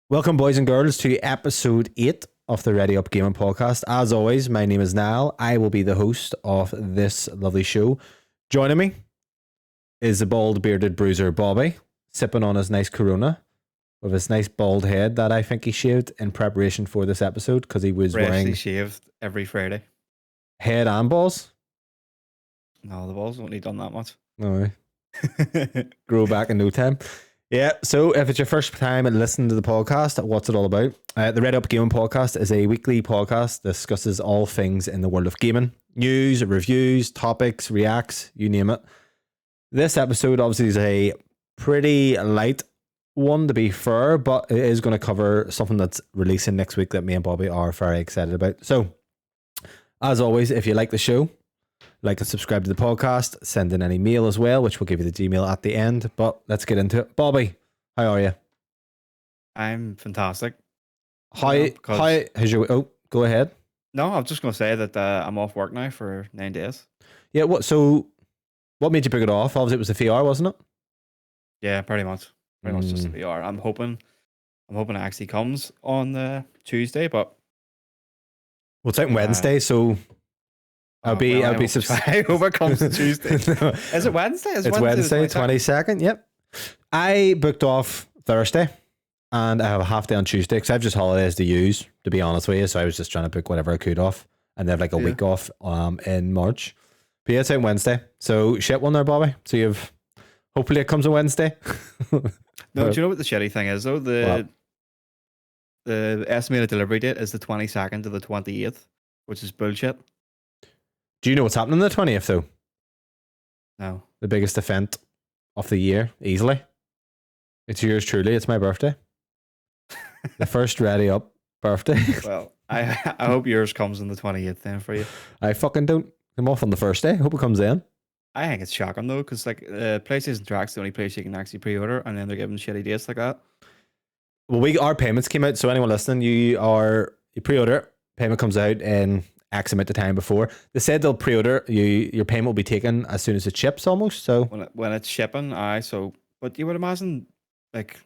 Welcome, boys and girls, to episode 8 of the Ready Up Gaming Podcast. As always, my name is Niall. I will be the host of this lovely show. Joining me is the bald bearded bruiser Bobby, sipping on his nice Corona with his nice bald head that I think he shaved in preparation for this episode because he was wearing shaved every Friday. Head and balls. No, the balls only done that much. No, grow back in no time. Yeah, so if it's your first time listening to the podcast, what's it all about? The Red Up Gaming Podcast is a weekly podcast that discusses all things in the world of gaming. News, reviews, topics, reacts, you name it. This episode obviously is a pretty light one, to be fair, but it is going to cover something that's releasing next week that me and Bobby are very excited about. So, as always, if you like the show, like and subscribe to the podcast, send in any mail as well, which will give you the Gmail at the end. But let's get into it. Bobby, how are you? I'm fantastic. How's your... Oh, go ahead. No, I was just going to say that I'm off work now for 9 days. Yeah, what made you pick it off? Obviously, it was the VR, wasn't it? Yeah, pretty much. Pretty much just the VR. I'm hoping it actually comes on Tuesday, but... Well, it's out on Wednesday, so... I hope it comes on Tuesday. No. Is it Wednesday? It's Wednesday, 22nd. Yep. I booked off Thursday and I have a half day on Tuesday because I have just holidays to use, to be honest with you. So I was just trying to book whatever I could off and they have like a week off in March. But yeah, it's out Wednesday. So shit one there, Bobby. So hopefully it comes on Wednesday. No, do you know what the shitty thing is though? The estimated delivery date is the 22nd to the 28th, which is bullshit. Do you know what's happening on the 20th though? No. The biggest event of the year, easily. It's yours truly. It's my birthday. The first Ready Up birthday. Well, I hope yours comes on the 28th then for you. I fucking don't. I'm off on the first day. Hope it comes in. I think it's shocking though, because like PlayStation Track's the only place you can actually pre-order, and then they're giving shitty dates like that. Well, our payments came out, so anyone listening, you pre-order it, payment comes out in X amount of time before. They said they'll pre-order your payment will be taken as soon as it ships, almost. So when it's shipping, but you would imagine like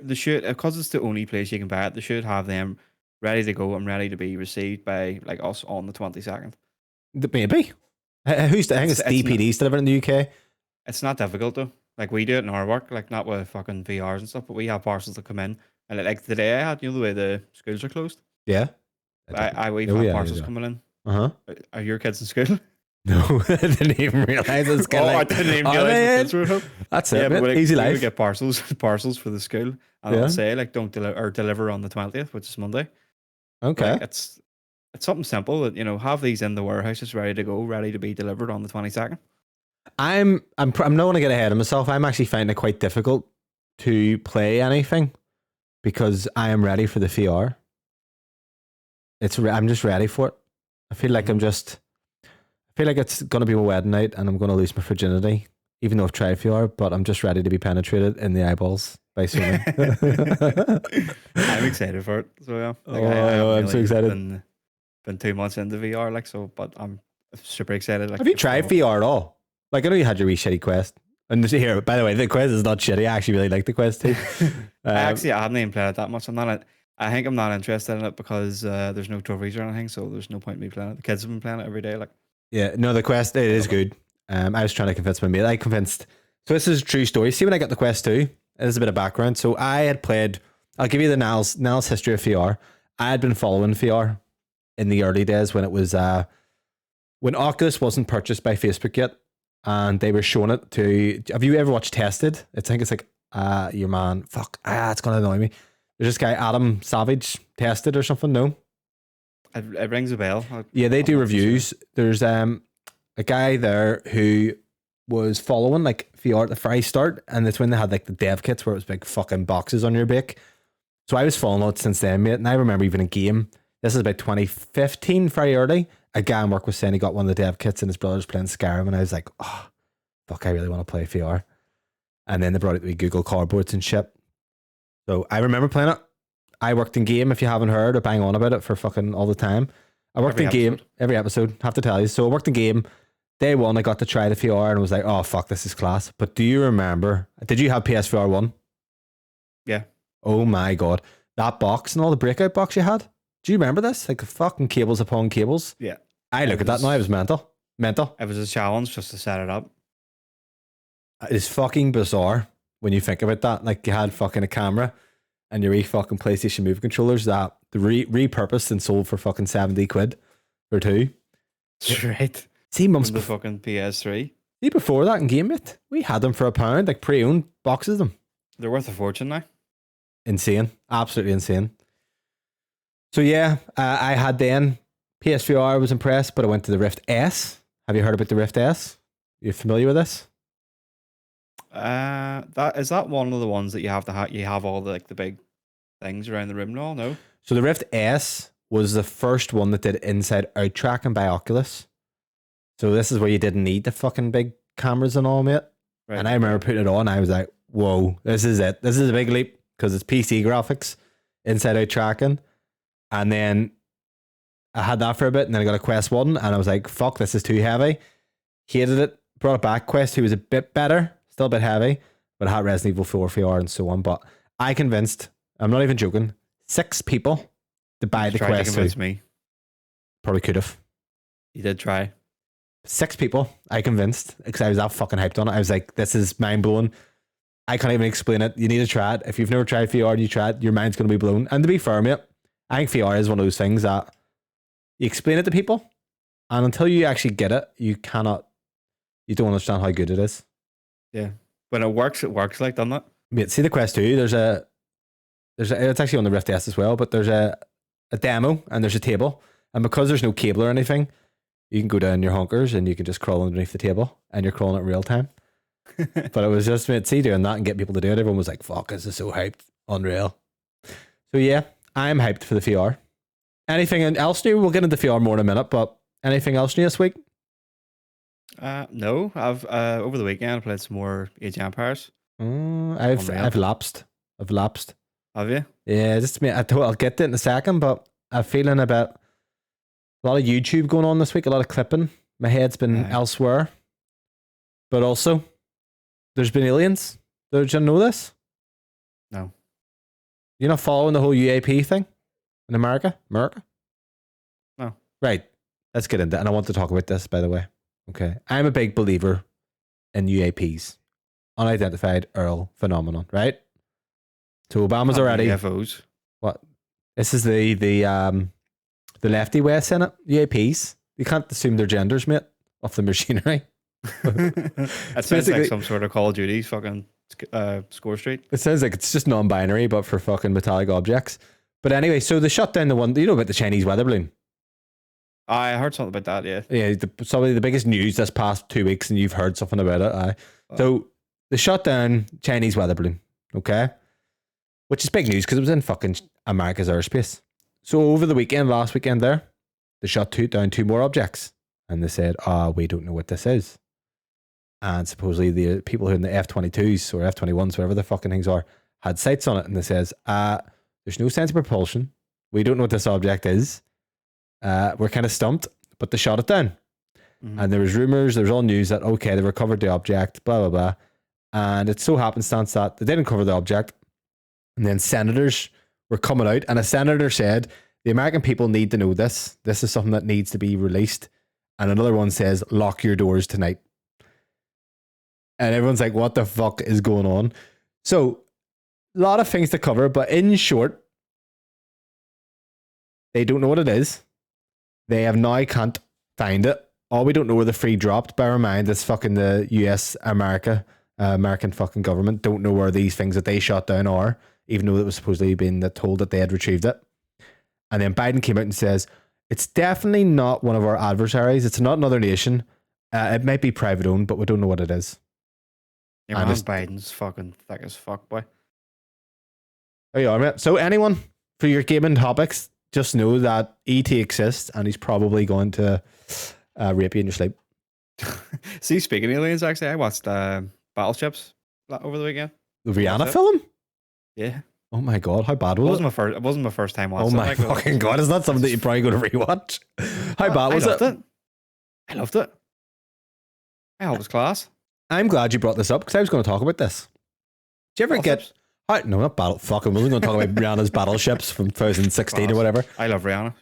they should, because it's the only place you can buy it, they should have them ready to go and ready to be received by like us on the 22nd. Maybe. I think it's DPD's delivering in the UK. It's not difficult though. Like we do it in our work, like not with fucking VRs and stuff, but we have parcels that come in. And like the day I had, the way the schools are closed. Yeah. We've had parcels coming in. Are your kids in school? No, I didn't even realize it was I didn't even realize kids were at home. That's it. Yeah, easy life. We get parcels for the school, and I'll say like don't deliver on the 20th, which is Monday. Okay, like, it's something simple that have these in the warehouses ready to go, ready to be delivered on the 22nd. I'm not going to get ahead of myself. I'm actually finding it quite difficult to play anything because I am ready for the VR. I'm just ready for it. I feel like it's going to be my wedding night and I'm going to lose my virginity, even though I've tried VR, but I'm just ready to be penetrated in the eyeballs by swimming. I'm excited for it. So yeah. I'm so excited. Been 2 months into VR, but I'm super excited. Have you tried VR at all? Like, I know you had your wee shitty Quest. And here, by the way, the Quest is not shitty. I actually really like the Quest too. I haven't even played it that much. I think I'm not interested in it because there's no trophies or anything, so there's no point in me playing it. The kids have been playing it every day. Yeah, no, the Quest, it is good. I was trying to convince my mate. So this is a true story. See, when I got the Quest 2, there's a bit of background. So I had played, I'll give you the Niall's history of VR. I had been following VR in the early days when it was, when Oculus wasn't purchased by Facebook yet, and they were showing it to, have you ever watched Tested? I think it's like, your man, it's going to annoy me. There's this guy, Adam Savage, Tested or something, no? It rings a bell. Yeah, they do reviews. Sure. There's a guy there who was following like VR at the very start, and it's when they had like the dev kits where it was big fucking boxes on your back. So I was following it since then, mate, and I remember even a game, this is about 2015, very early, a guy in work was saying he got one of the dev kits and his brother's playing Skyrim, and I was like, oh, fuck, I really want to play VR. And then they brought it to me Google Cardboards and shit. So I remember playing it. I worked in game, if you haven't heard, I bang on about it for fucking all the time. I worked in game, every episode, have to tell you. So I worked in game, day one, I got to try the VR and was like, oh fuck, this is class. But do you remember, did you have PSVR 1? Yeah. Oh my God. That box and all the breakout box you had. Do you remember this? Like fucking cables upon cables. Yeah. I look at that now. It was mental. Mental. It was a challenge just to set it up. It's fucking bizarre when you think about that. Like you had fucking a camera and your fucking PlayStation Move controllers that the repurposed and sold for fucking 70 quid or two. Straight. See, months The fucking PS3. See, before that in Game Mate, we had them for £1, like pre-owned boxes of them. They're worth a fortune now. Insane. Absolutely insane. So yeah, I had then PSVR. I was impressed, but I went to the Rift S. Have you heard about the Rift S? You familiar with this? That is that one of the ones that you have to you have all the like the big things around the room and all? No. So the Rift S was the first one that did inside out tracking by Oculus. So this is where you didn't need the fucking big cameras and all, mate. Right. And I remember putting it on. I was like, whoa, this is it. This is a big leap because it's PC graphics, inside out tracking. And then I had that for a bit and then I got a Quest 1 and I was like, fuck, this is too heavy. Hated it. Brought it back. Quest 2 was a bit better, still a bit heavy, but it had Resident Evil 4 VR and so on. But I convinced, I'm not even joking, 6 people to buy the Quest 2. Convince me. Probably could have. You did try. 6 people I convinced because I was that fucking hyped on it. I was like, this is mind blowing. I can't even explain it. You need to try it. If you've never tried VR and you try it, your mind's going to be blown. And to be fair, mate, I think VR is one of those things that you explain it to people and until you actually get it, you don't understand how good it is. Yeah. When it works like, doesn't it? Mate, see the Quest 2, there's a it's actually on the Rift S as well, but there's a demo and there's a table. And because there's no cable or anything, you can go down your honkers and you can just crawl underneath the table and you're crawling in real time. But it was just, mate, see, doing that and get people to do it. Everyone was like, fuck, this is so hyped. Unreal. So yeah, I'm hyped for the VR. Anything else new? We'll get into VR more in a minute, but anything else new this week? No. I've over the weekend I played some more Age of Empires. I've lapsed. Have you? Yeah, just me. I'll get to it in a second, but I'm feeling about a lot of YouTube going on this week, a lot of clipping. My head's been elsewhere. But also, there's been aliens. Did you know this? No. You're not following the whole UAP thing in America? No. Right. Let's get into it. And I want to talk about this, by the way. Okay. I'm a big believer in UAPs. Unidentified Aerial Phenomenon, right? So Obama's already... UFOs. What? This is the lefty way of saying it. UAPs. You can't assume their genders, mate, off the machinery. That sounds like some sort of Call of Duty fucking score street. It sounds like it's just non-binary, but for fucking metallic objects. But anyway, so they shut down the one, you know about the Chinese weather balloon? I heard something about that, yeah. Yeah, probably the biggest news this past 2 weeks, and you've heard something about it. So they shut down Chinese weather balloon, okay? Which is big news because it was in fucking America's airspace. So over the weekend, last weekend there, they shut down 2 more objects. And they said, we don't know what this is. And supposedly the people who are in the F-22s or F-21s, whatever the fucking things are, had sights on it. And they says, there's no sense of propulsion. We don't know what this object is. We're kind of stumped, but they shot it down. Mm-hmm. And there was rumors, there was all news that, okay, they recovered the object, blah, blah, blah. And it so happenstance that they didn't cover the object. And then senators were coming out, and a senator said, the American people need to know this. This is something that needs to be released. And another one says, lock your doors tonight. And everyone's like, what the fuck is going on? So, a lot of things to cover, but in short, they don't know what it is. They have now can't find it. All we don't know where the free dropped. Bear in mind, it's fucking the US, American fucking government don't know where these things that they shot down are, even though it was supposedly been told that they had retrieved it. And then Biden came out and says, it's definitely not one of our adversaries. It's not another nation. It might be private owned, but we don't know what it is. Yeah, man, Biden's fucking thick as fuck, boy. There you are, mate. So anyone, for your gaming topics, just know that ET exists and he's probably going to rape you in your sleep. See, speaking of aliens, actually, I watched Battleships over the weekend. The Rihanna film? Yeah. Oh my god, how bad was it? It wasn't my first time watching it. Oh my fucking god, is that something that you're probably going to rewatch? How bad was it? I loved it. I thought it was class. I'm glad you brought this up because I was going to talk about this. Do you ever get No, not battle. Fucking, we're going to talk about Rihanna's Battleships from 2016 or whatever. I love Rihanna.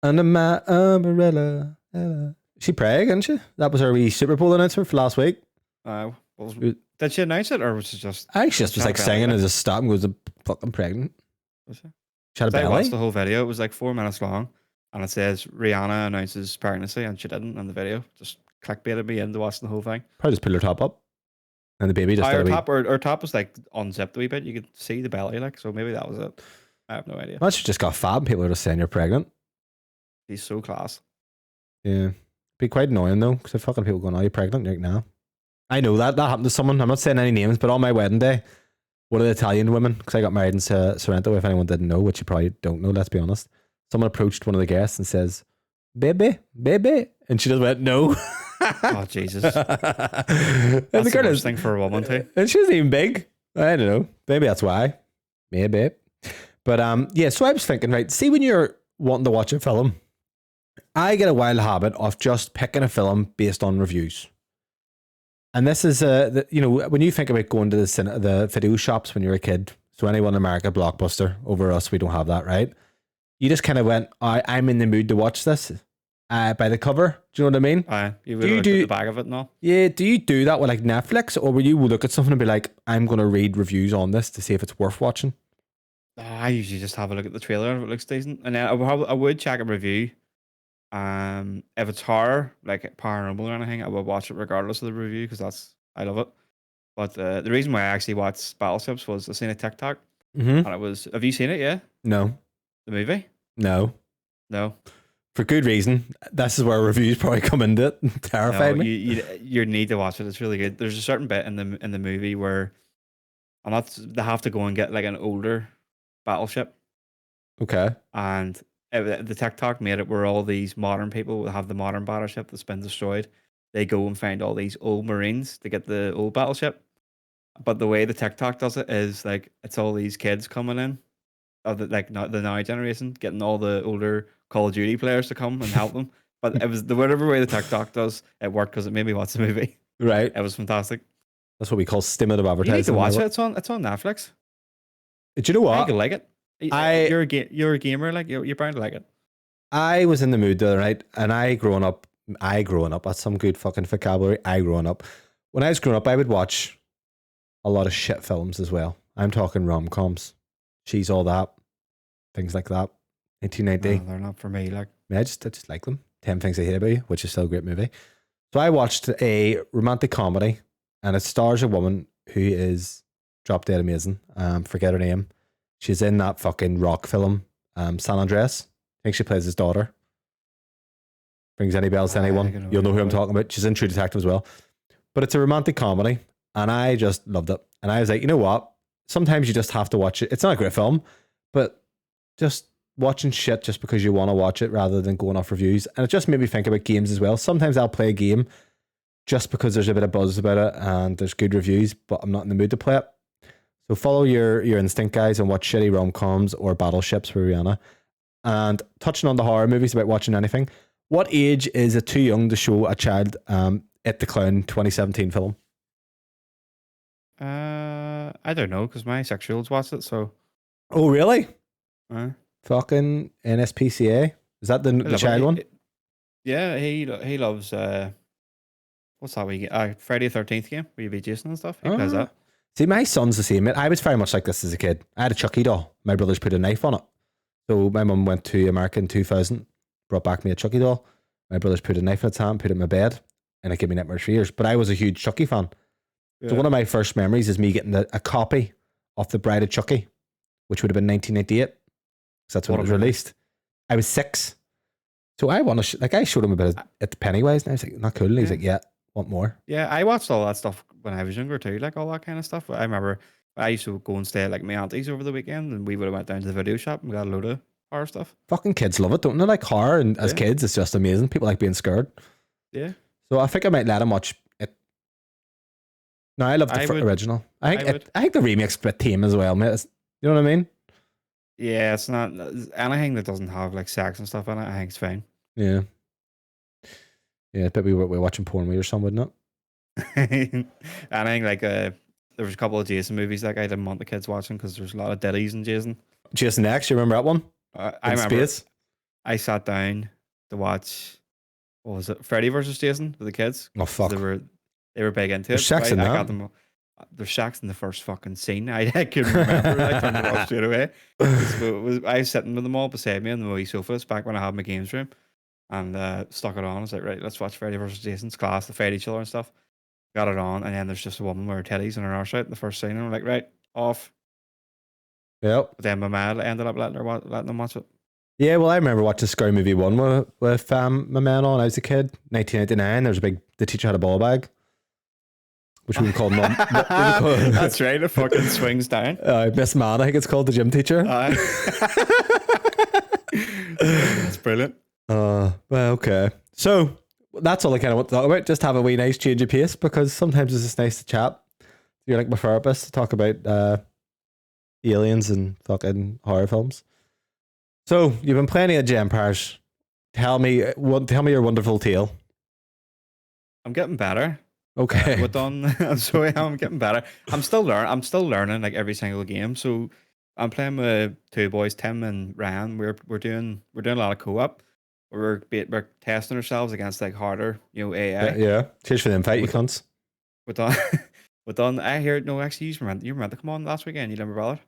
Under my umbrella. She preg, isn't she? That was her wee Super Bowl announcement for last week. Did she announce it, or was it just? I actually just was like singing and just stopped and goes, fucking pregnant. Was she? She had a I belly. watched the whole video. It was like 4 minutes long, and it says Rihanna announces pregnancy, and she didn't in the video. Just clickbaited me into watching the whole thing. Probably just pulled her top up, and the baby just. Her top was like unzipped a wee bit. You could see the belly, like, so maybe that was it. I have no idea. Well, she just got fab, and people are just saying you're pregnant. He's so class. Yeah, be quite annoying though, because fucking people going, "Are you pregnant?" You're like, no. I know that happened to someone. I'm not saying any names, but on my wedding day, one of the Italian women, because I got married in Sorrento, if anyone didn't know, which you probably don't know, let's be honest. Someone approached one of the guests and says, baby, and she just went, no. Oh, Jesus. That's the worst thing for a woman too. And she wasn't even big. I don't know. Maybe that's why. Maybe. But yeah, so I was thinking, right, see when you're wanting to watch a film, I get a wild habit of just picking a film based on reviews. And this is, when you think about going to the video shops when you're a kid, so anyone in America, Blockbuster, over us, we don't have that, right? You just kind of went, I'm in the mood to watch this by the cover. Do you know what I mean? You would look at the back of it and all. Yeah, do you do that with like Netflix, or will you look at something and be like, I'm going to read reviews on this to see if it's worth watching? I usually just have a look at the trailer and if it looks decent. And then I would check a review. If it's horror, like paranormal or anything, I would watch it regardless of the review because I love it. But the reason why I actually watched Battleships was I seen a TikTok, and it was. Have you seen it? Yeah. No. The movie? No. For good reason. This is where reviews probably come into it. Terrified me. You need to watch it. It's really good. There's a certain bit in the movie where they have to go and get like an older battleship. Okay. And the TikTok made it where all these modern people will have the modern battleship that's been destroyed. They go and find all these old Marines to get the old battleship. But the way the TikTok does it is like it's all these kids coming in, of the now generation, getting all the older Call of Duty players to come and help them. But it was whatever way the TikTok does, it worked because it made me watch the movie. Right. It was fantastic. That's what we call stimulative advertising. You need to watch it. It's on Netflix. Do you know what? I think you'll like it. You're a gamer, like you're bound to like it. I was in the mood the other night, and I growing up, that's some good fucking vocabulary. When I was growing up, I would watch a lot of shit films as well. I'm talking rom-coms, She's All That, things like that. 1990. No, they're not for me. Like, I just like them. 10 Things I Hate About You, which is still a great movie. So I watched a romantic comedy, and it stars a woman who is drop dead amazing. Forget her name. She's in that fucking rock film, San Andreas. I think she plays his daughter. Brings any bells to anyone? You'll know who I'm talking about. She's in True Detective as well. But it's a romantic comedy, and I just loved it. And I was like, you know what? Sometimes you just have to watch it. It's not a great film, but just watching shit just because you want to watch it rather than going off reviews. And it just made me think about games as well. Sometimes I'll play a game just because there's a bit of buzz about it and there's good reviews, but I'm not in the mood to play it. So follow your instinct, guys, and watch shitty rom-coms or Battleships with Rihanna. And touching on the horror movies about watching anything, what age is it too young to show a child It the Clown 2017 film? I don't know because my 6-year-olds watched it. So. Oh really? Fucking NSPCA. Is that the child one? Yeah, he loves what's that we get? Friday the 13th game where you be Jason and stuff. He plays that. See, my son's the same. I was very much like this as a kid. I had a Chucky doll. My brothers put a knife on it. So my mum went to America in 2000, brought back me a Chucky doll. My brothers put a knife in its hand, put it in my bed, and it gave me nightmares for years. But I was a huge Chucky fan. Yeah. So one of my first memories is me getting a copy of The Bride of Chucky, which would have been 1998. Because that's when it was released. I was 6. So I want to, I showed him a bit at the Pennywise, and I was like, not cool. And he's like, yeah, want more. Yeah, I watched all that stuff when I was younger too, like all that kind of stuff. I remember I used to go and stay at like my auntie's over the weekend, and we would have went down to the video shop and got a load of horror stuff. Fucking kids love it, don't they? Like horror, and as kids, it's just amazing. People like being scared. Yeah. So I think I might let him watch it. No, I love the original. I think the remake's a bit tame as well, mate. You know what I mean? Yeah, it's not anything that doesn't have like sex and stuff in it. I think it's fine. Yeah. Yeah, I bet we were watching porn with your son, wouldn't it? Anything like there was a couple of Jason movies that I didn't want the kids watching because there's a lot of ditties in Jason. Jason X, you remember that one? I In remember space? I sat down to watch, what was it, Freddy versus Jason with the kids. Oh, 'Cause fuck. They were big into There's it. sex So in I that. got them. There's sex in the first fucking scene. I couldn't remember. I turned it off straight away. I was sitting with them all beside me on the wee sofas back when I had my games room, and stuck it on. I was like, right, let's watch Freddy versus Jason's class. They fight each other and stuff. Got it on, and then there's just a woman with her titties and her arse out in the first scene, and I'm like, right, off. Yep. But then my man ended up letting them watch it. Yeah, well, I remember watching Scary Movie 1 with my man on when I was a kid. 1999, there was the teacher had a ball bag, which we would call mum. That's right, it fucking swings down. Miss Man, I think it's called, the gym teacher. That's brilliant. Well, okay. So that's all I kind of want to talk about. Just have a wee nice change of pace, because sometimes it's just nice to chat. You're like my therapist to talk about aliens and fucking horror films. So you've been playing at Empires. Tell me your wonderful tale. I'm getting better. Okay. I'm sorry, I'm getting better. I'm still learning like every single game. So I'm playing with two boys, Tim and Ryan. We're doing a lot of co-op. We're testing ourselves against like harder, AI. Yeah. Cheers for the invite, you cunts. We're done. I heard no. Actually, you were meant to come on last weekend. You never bothered.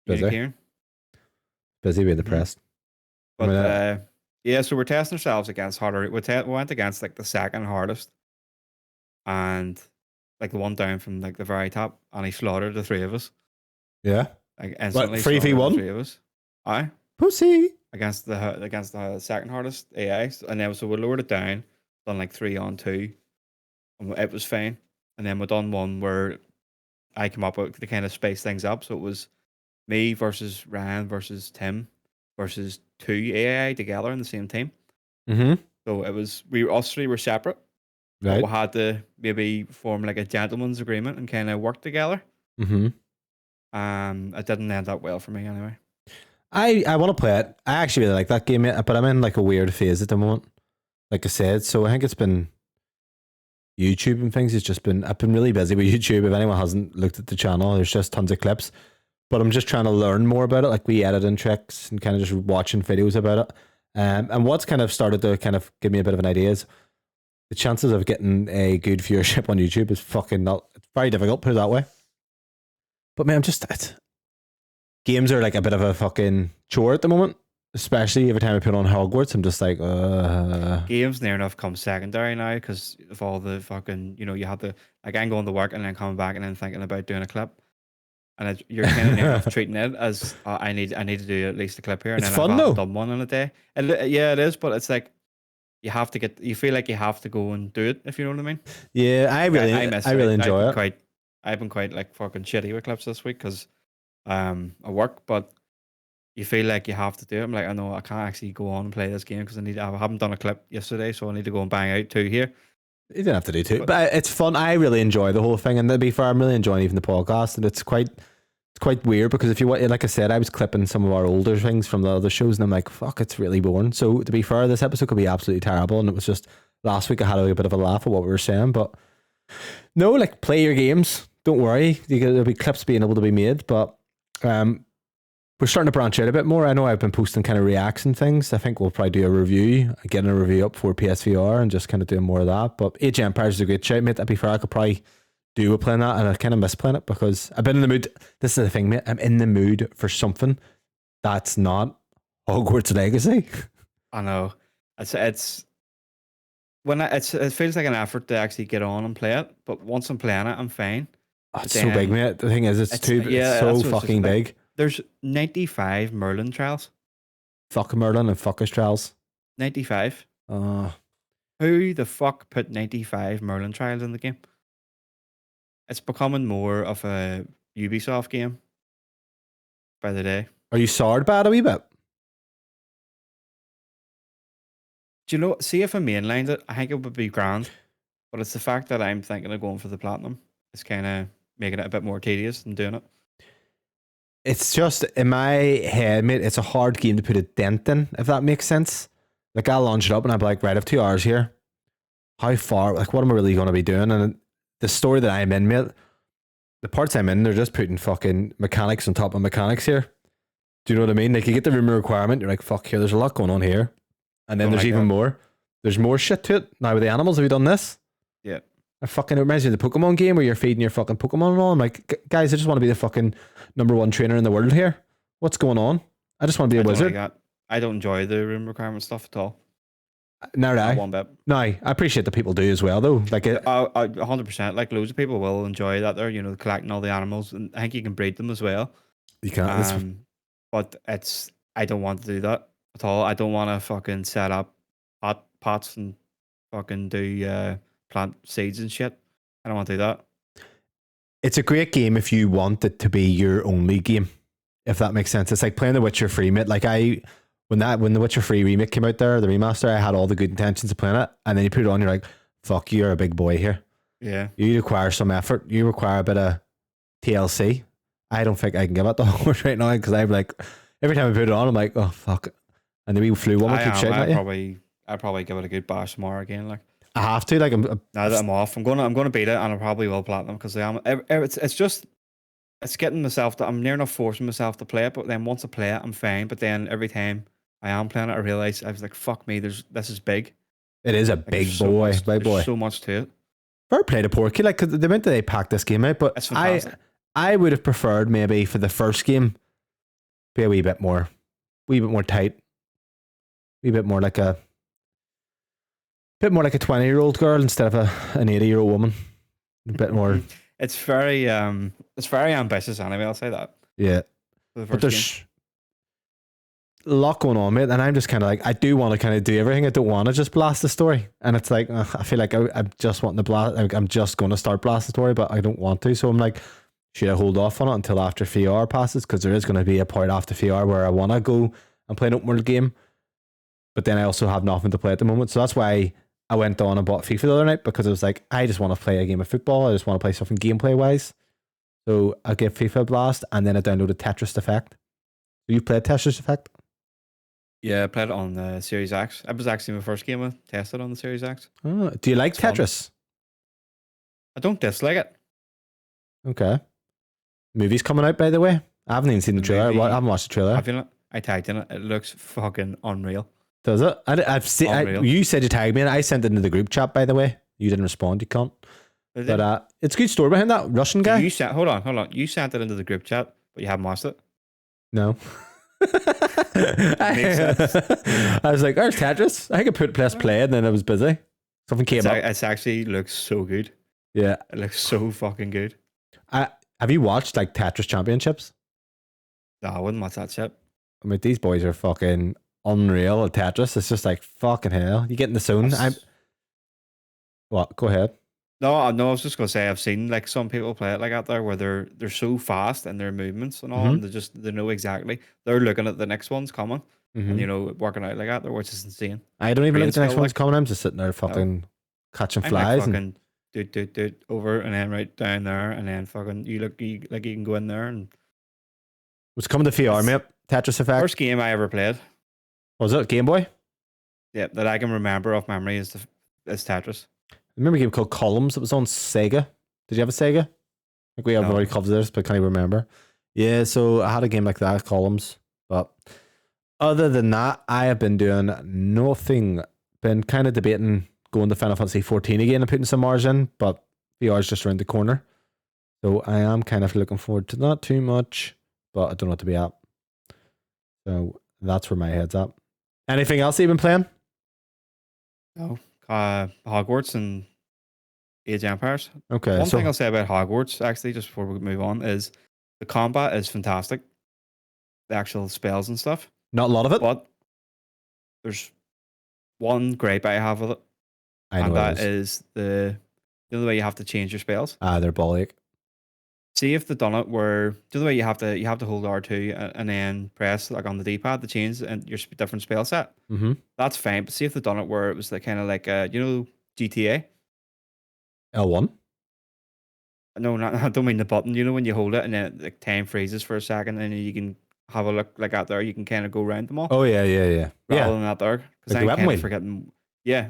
Busy. Busy with depressed. But yeah. So we're testing ourselves against harder. We went against like the second hardest, and like the one down from like the very top, and he slaughtered the three of us. Yeah. Like instantly. 3v1? The three of us. Aye. Pussy. Against the second hardest AI, and then so we lowered it down, done like 3-on-2, and it was fine. And then we done one where I came up with to kind of space things up, so it was me versus Ryan versus Tim versus two AI together in the same team. Mm-hmm. So it was us three were separate, right? But we had to maybe form like a gentleman's agreement and kind of work together. Mm-hmm. It didn't end up well for me anyway. I want to play it. I actually really like that game, but I'm in like a weird phase at the moment. Like I said, so I think it's been YouTube and things. I've been really busy with YouTube. If anyone hasn't looked at the channel, there's just tons of clips. But I'm just trying to learn more about it, like we editing tricks and kind of just watching videos about it. And what's kind of started to kind of give me a bit of an idea is the chances of getting a good viewership on YouTube is fucking not. It's very difficult, put it that way. But man, games are like a bit of a fucking chore at the moment, especially every time I put on Hogwarts. I'm just like, Games near enough come secondary now because of all the fucking, you have to, like, I'm going to work and then coming back and then thinking about doing a clip. And you're kind of near enough treating it as I need to do at least a clip here. And it's then fun I've though. done one in a day. And yeah, it is, but it's like you feel like you have to go and do it, if you know what I mean. Yeah, I really enjoy it. I've been quite like fucking shitty with clips this week because I work, but you feel like you have to do it. I'm like, I know I can't actually go on and play this game because I haven't done a clip yesterday, so I need to go and bang out two here. You didn't have to do two, but it's fun. I really enjoy the whole thing, and to be fair, I'm really enjoying even the podcast, and it's quite weird because if you want, like I said, I was clipping some of our older things from the other shows, and I'm like, fuck, it's really boring. So to be fair, this episode could be absolutely terrible, and it was just last week I had a bit of a laugh at what we were saying, but no, like, play your games. Don't worry, there'll be clips being able to be made, but we're starting to branch out a bit more. I know I've been posting kind of reacts and things. I think we'll probably do a review, getting a review up for PSVR and just kind of doing more of that. But Age of Empires is a great shout, mate. To be fair, I could probably do with playing that, and I kind of miss playing it because I've been in the mood. This is the thing, mate. I'm in the mood for something that's not Hogwarts Legacy. I know. It feels like an effort to actually get on and play it, but once I'm playing it, I'm fine. Oh, it's so big, mate. The thing is, it's so fucking big. There's 95 Merlin trials. Fuck Merlin and fuckish trials. 95. Who the fuck put 95 Merlin trials in the game? It's becoming more of a Ubisoft game by the day. Are you sorry about it a wee bit? Do you know, see if I mainlined it, I think it would be grand. But it's the fact that I'm thinking of going for the platinum. It's kind of making it a bit more tedious than doing it. It's just, in my head, mate, it's a hard game to put a dent in, if that makes sense. Like, I'll launch it up and I'll be like, right, I have 2 hours here. How far, like, what am I really going to be doing? And the story that I'm in, mate, the parts I'm in, they're just putting fucking mechanics on top of mechanics here. Do you know what I mean? Like you get the room requirement, you're like, fuck here, there's a lot going on here. And then Don't there's like even that. more. There's more shit to it. Now with the animals, have you done this? Yeah. It reminds me of the Pokemon game where you're feeding your fucking Pokemon and all. I'm like, guys, I just want to be the fucking #1 trainer in the world here. What's going on? I just want to be a I don't wizard. like that. I don't enjoy the room requirement stuff at all. No, Not one bit. no, I appreciate that people do as well, though. Like, I 100%. Like loads of people will enjoy that. They're collecting all the animals, and I think you can breed them as well. you can't. But I don't want to do that at all. I don't want to fucking set up pots and fucking do plant seeds and shit. I don't want to do that. It's a great game if you want it to be your only game, if that makes sense. It's like playing The Witcher 3, mate. Like when The Witcher 3 remake came out there, the remaster, I had all the good intentions of playing it, and then you put it on, you're like, fuck, you're a big boy here. Yeah. You require some effort. You require a bit of TLC. I don't think I can give it the Hogwarts right now, because I'm like, every time I put it on, I'm like, oh fuck. And the wee flu one will keep shouting at you. I'd probably give it a good bash tomorrow again. Like I have to. Like now that I'm off, I'm gonna beat it, and I probably will platinum because it's getting myself to. I'm near enough forcing myself to play it, but then once I play it, I'm fine. But then every time I am playing it, I realize I was like, fuck me. This is big. It is a Like, big boy, big boy. There's so much to it. Fair play to Porky, like, cause the amount that they packed this game out, but It's fantastic. I would have preferred maybe for the first game be a wee bit more tight, wee bit more like a 20-year-old girl instead of an 80-year-old woman. A bit more. It's very ambitious anyway. I'll say that. Yeah, For the but first there's game. a lot going on, mate, and I'm just kind of like, I do want to kind of do everything. I don't want to just blast the story, and it's like I feel like I'm just wanting to blast. Like, I'm just going to start blast the story, but I don't want to. So I'm like, should I hold off on it until after VR passes? Because there is going to be a point after VR where I want to go and play an open world game, but then I also have nothing to play at the moment. So that's why I went on and bought FIFA the other night, because I was like, I just want to play a game of football. I just want to play something gameplay wise. So I give FIFA a blast, and then I downloaded Tetris Effect. So you played Tetris Effect? Yeah, I played it on the Series X. That was actually my first game I tested on the Series X. Oh, do you like It's fun. Tetris? I don't dislike it. Okay. Movie's coming out, by the way. I haven't even seen the The trailer. movie- I haven't watched the trailer. Have you not? I tagged in it. It looks fucking unreal. Does it? I've seen. Unreal. You said you tagged me, and I sent it into the group chat. By the way, you didn't respond. You can't. But it's a good story behind that Russian guy. Hold on. You sent it into the group chat, but you haven't watched it. No. Makes sense. I was like, "There's Tetris." I could press play, and then I was busy. Something came up. It actually looks so good. Yeah. It looks so fucking good. Have you watched like Tetris Championships? No, I wouldn't watch that shit. I mean, these boys are fucking unreal at Tetris. It's just like fucking hell. You get in the zone. What? Go ahead. No, I was just gonna say I've seen like some people play it like out there where they're so fast in their movements and all, and they know exactly. They're looking at the next one's coming, and working out like that there, which is insane. I don't even look at the next skill, one's coming. I'm just sitting there fucking catching I'm flies. like fucking do over and then right down there, and then fucking you can go in there. And was coming to VR, mate. Tetris Effect. first game I ever played. Was it Game Boy? Yeah, that I can remember off memory is Tetris. I remember a game called Columns. It was on Sega. Did you have a Sega? I think we have already covered this, but I can't even remember. Yeah, so I had a game like that, Columns. But other than that, I have been doing nothing. Been kind of debating going to Final Fantasy 14 again and putting some Mars in, but VR is just around the corner. So I am kind of looking forward to not too much, but I don't know what to be at. So that's where my head's at. Anything else you've been playing? No. Hogwarts and Age of Empires. Okay. One thing I'll say about Hogwarts, actually, just before we move on, is the combat is fantastic. The actual spells and stuff. Not a lot of it. But there's one gripe I have with it. I know and that it is. is the other way you have to change your spells. They're bollock. See if they've done it where the other way you have to hold R2 and then press like on the D-pad to change and your different spell set. Mm-hmm. That's fine, but see if they've done it where it was like kind of like GTA. L1. No, I don't mean the button. You know when you hold it and then like time freezes for a second and then you can have a look like out there. You can kind of go around them all. Oh yeah. Rather than out there, because Like the I'm weapon kind wheel. of forgetting. Yeah,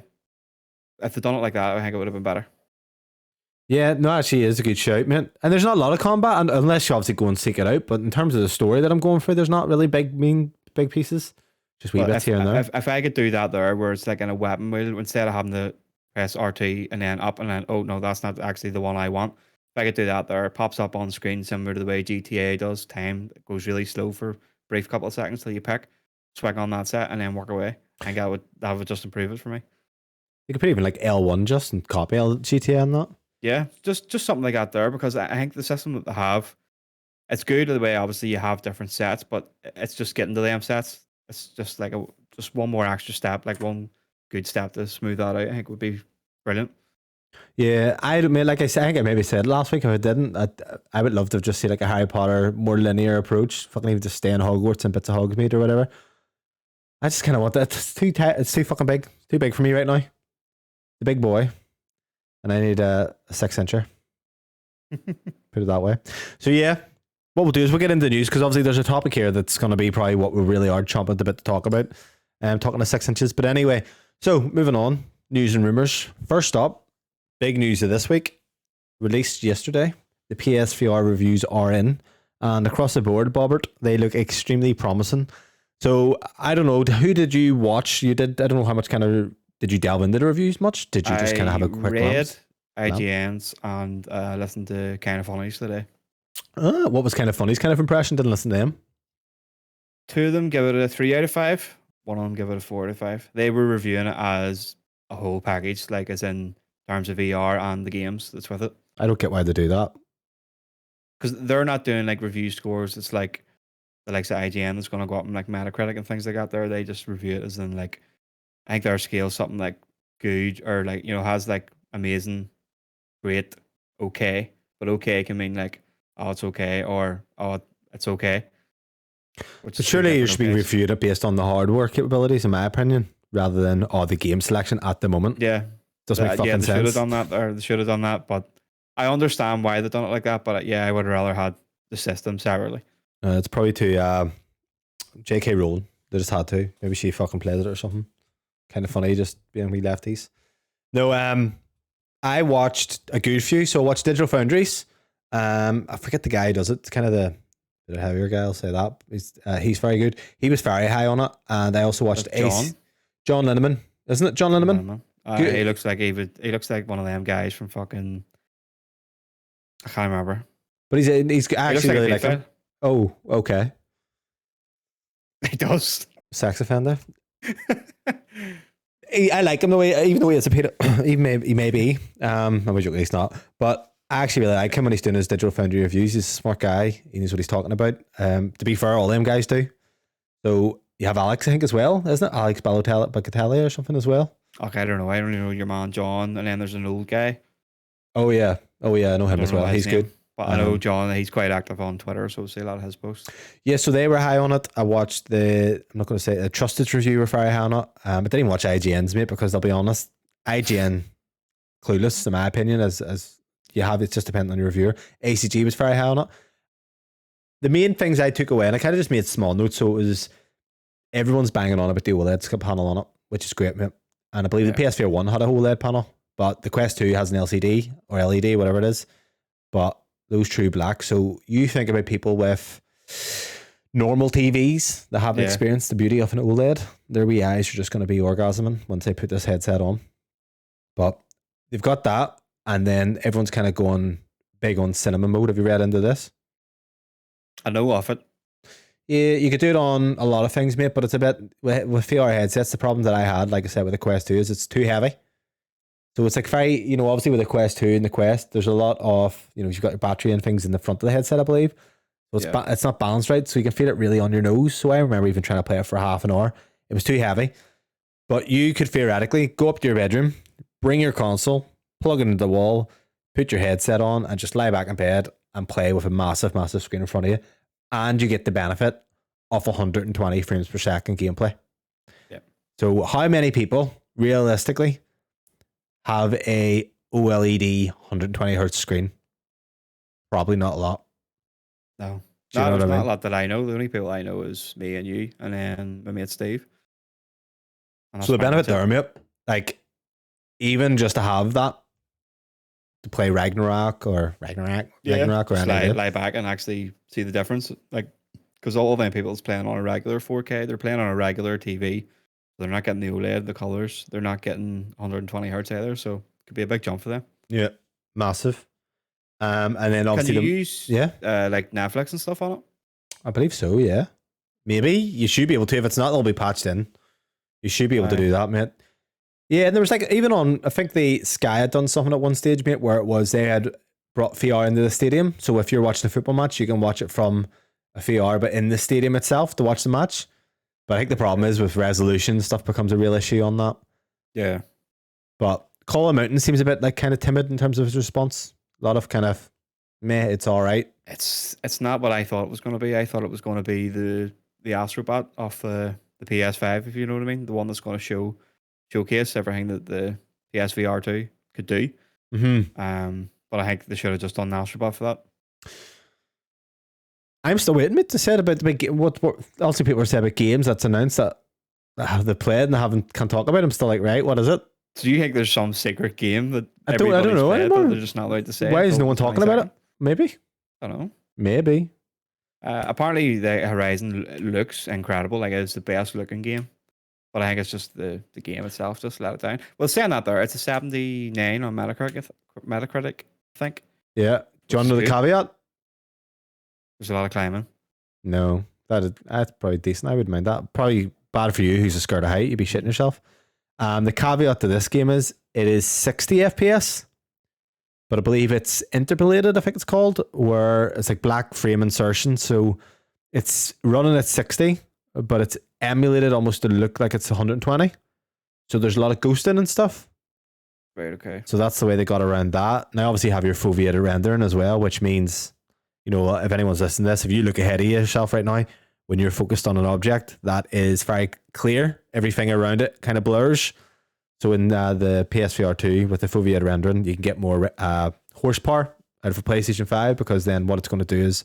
if they'd done it like that, I think it would have been better. Yeah, no, actually, it is a good shout, mate. And there's not a lot of combat, and unless you obviously go and seek it out. But in terms of the story that I'm going for, there's not really big pieces. Just wee But bits here and there. if I could do that there, where it's like in a weapon wheel, instead of having to press RT and then up and then, oh no, that's not actually the one I want. If I could do that there, it pops up on screen similar to the way GTA does. Time it goes really slow for a brief couple of seconds till you pick, swing on that set, and then work away. I think that would just improve it for me. You could put even like L1 just and copy GTA and that. Yeah, just something like that there, because I think the system that they have, it's good the way obviously you have different sets, but it's just getting to them sets. It's just like just one more extra step, like one good step to smooth that out. I think would be brilliant. Yeah, I mean, like I said, I think I maybe said last week if I didn't, I would love to just see like a Harry Potter more linear approach. Fucking even just stay in Hogwarts and bits of Hogsmeade or whatever. I just kind of want that. It's too fucking big. Too big for me right now. The big boy, and I need a 6-incher. Put it that way. So yeah, what we'll do is we'll get into the news because obviously there's a topic here that's going to be probably what we really are chomping at the bit to talk about. Talking to 6 inches, but anyway. So moving on, news and rumors. First up, big news of this week, released yesterday. The PSVR reviews are in, and across the board, Bobbert, they look extremely promising. So I don't know, who did you watch? You did. I don't know how much kind of did you delve into the reviews much? Did you just kind of have a quick glance? IGNs and listened to Kind of Funnies today. What was Kind of Funny's kind of impression? Didn't listen to them. Two of them give it a 3 out of 5. One of them give it a 4 out of 5. They were reviewing it as a whole package, like as in terms of VR and the games that's with it. I don't get why they do that. Because they're not doing like review scores. It's like the likes of IGN that's going to go up in like Metacritic and things like that. There, they just review it as in like, I think their scale something like good or like, you know, has like amazing, great, okay. But okay can mean like, oh, it's okay, or oh, it's okay. But surely you should be reviewed it based on the hardware capabilities, in my opinion, rather than the game selection at the moment. Yeah, doesn't make fucking they sense. should have done that, or they should have done that. But I understand why they've done it like that. But yeah, I would have rather had the system separately. It's probably to J.K. Rowling. They just had to. Maybe she fucking played it or something. Kind of funny, just being wee lefties. No, I watched a good few. So I watched Digital Foundries. I forget the guy who does it. It's kind of the heavier guy, I'll say that. He's very good. He was very high on it. And I also watched John Linneman. Isn't it John Linneman? He looks like he looks like one of them guys from fucking, I can't remember. But he's actually really like him. Oh, okay. He does. Sex offender. I like him the way, even though he is a pedo. he may be. I'm joking, he's not. But I actually really like him when he's doing his Digital Foundry reviews. He's a smart guy. He knows what he's talking about. To be fair, all them guys do. So you have Alex, I think, as well, isn't it? Alex Balotelli or something as well. Okay, I don't know. I only know your man John, and then there's an old guy. Oh yeah, I know him as well. He's good. But I know John, he's quite active on Twitter, so I see a lot of his posts. Yeah, so they were high on it. I watched I'm not going to say a Trusted review were very high on it. I didn't even watch IGN's, mate, because I'll be honest, IGN clueless in my opinion, as you have, it's just depending on your reviewer. ACG was very high on it. The main things I took away, and I kind of just made small notes, so it was everyone's banging on about the OLED panel on it, which is great, mate. And I believe the PSVR 1 had a OLED panel, but the Quest 2 has an LCD or LED, whatever it is. But those true black. So you think about people with normal TVs that haven't experienced the beauty of an OLED, their wee eyes are just going to be orgasming once they put this headset on. But they've got that, and then everyone's kind of going big on cinema mode. Have you read into this? I know of it. Yeah, you could do it on a lot of things, mate, but it's a bit with VR headsets. The problem that I had, like I said, with the Quest 2 is it's too heavy. So it's like very, obviously with the Quest 2 and the Quest, there's a lot of, you've got your battery and things in the front of the headset, I believe. So it's not balanced right. So you can feel it really on your nose. So I remember even trying to play it for half an hour. It was too heavy. But you could theoretically go up to your bedroom, bring your console, plug it into the wall, put your headset on, and just lie back in bed and play with a massive, massive screen in front of you. And you get the benefit of 120 frames per second gameplay. Yeah. So how many people, realistically, have a OLED 120 hertz screen? Probably not a lot. No. There's not a lot that I know. The only people I know is me and you, and then my mate Steve. So the benefit there, mate, like even just to have that, to play Ragnarok or Ragnarok or just anything. lie back and actually see the difference. Like, because all of them people is playing on a regular 4K, they're playing on a regular TV. They're not getting the OLED, the colors. They're not getting 120 hertz either. So it could be a big jump for them. Yeah, massive. And then Can obviously you use yeah, like Netflix and stuff on it? I believe so. Yeah, maybe you should be able to. If it's not, they'll be patched in. You should be able to do that, mate. Yeah, and there was like even on, I think the Sky had done something at one stage, mate, where it was they had brought VR into the stadium. So if you're watching a football match, you can watch it from a VR, but in the stadium itself to watch the match. But I think the problem is with resolution, stuff becomes a real issue on that. Yeah. But Colin Mountain seems a bit like kind of timid in terms of his response. A lot of kind of meh, it's all right. It's not what I thought it was going to be. I thought it was going to be the Astrobot off the PS5, if you know what I mean, the one that's going to showcase everything that the PSVR 2 could do. But I think they should have just done the Astrobot for that. I'm still waiting to say about the big what also people are saying about games that's announced that they played and can't talk about. I'm still like, right, what is it? Do you think there's some secret game that I don't know anymore. They're just not allowed to say? Why is no one talking about it? Maybe. I don't know. Maybe. Apparently, the Horizon looks incredible. Like, it's the best looking game. But I think it's just the game itself just let it down. Well, saying that there, it's a 79 on Metacritic, I think. Yeah. Do you want to know the caveat? There's a lot of climbing. No. That's probably decent. I wouldn't mind that. Probably bad for you who's a scared of height. You'd be shitting yourself. The caveat to this game is it is 60 FPS. But I believe it's interpolated, I think it's called, where it's like black frame insertion. So it's running at 60, but it's emulated almost to look like it's 120. So there's a lot of ghosting and stuff. Right, okay. So that's the way they got around that. Now, obviously, you have your foveated rendering as well, which means, you know, if anyone's listening to this, if you look ahead of yourself right now, when you're focused on an object, that is very clear. Everything around it kind of blurs. So in the PSVR 2 with the foveated rendering, you can get more horsepower out of a PlayStation 5 because then what it's going to do is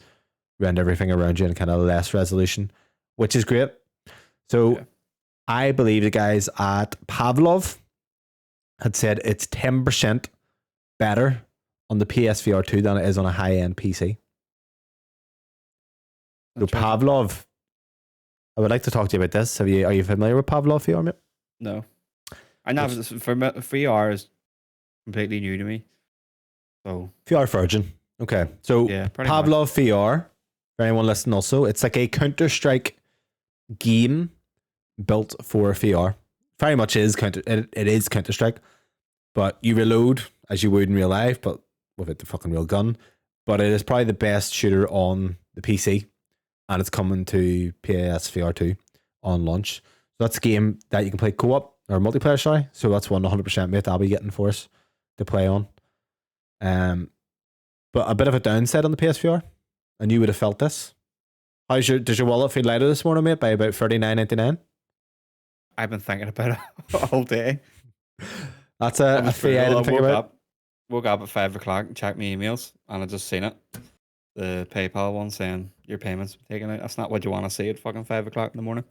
render everything around you in kind of less resolution, which is great. So I believe the guys at Pavlov had said it's 10% better on the PSVR 2 than it is on a high-end PC. So Pavlov, I would like to talk to you about this. Are you familiar with Pavlov VR, mate? No. I know for VR is completely new to me. So VR virgin. Okay. So Pavlov VR, for anyone listening also, it's like a Counter-Strike game built for VR. Very much is it is Counter-Strike, but you reload as you would in real life, but with the fucking real gun. But it is probably the best shooter on the PC, and it's coming to PSVR 2 on launch. So that's a game that you can play co-op or multiplayer, sorry. So that's 100% mate I'll be getting for us to play on. But a bit of a downside on the PSVR, and you would have felt this. Does your wallet feel lighter this morning, mate, by about $39.99? I've been thinking about it all day. That's a free item to think about. Woke up at 5 o'clock and checked my emails, and I just seen it. The PayPal one saying your payments taken out. That's not what you want to see at fucking 5 o'clock in the morning.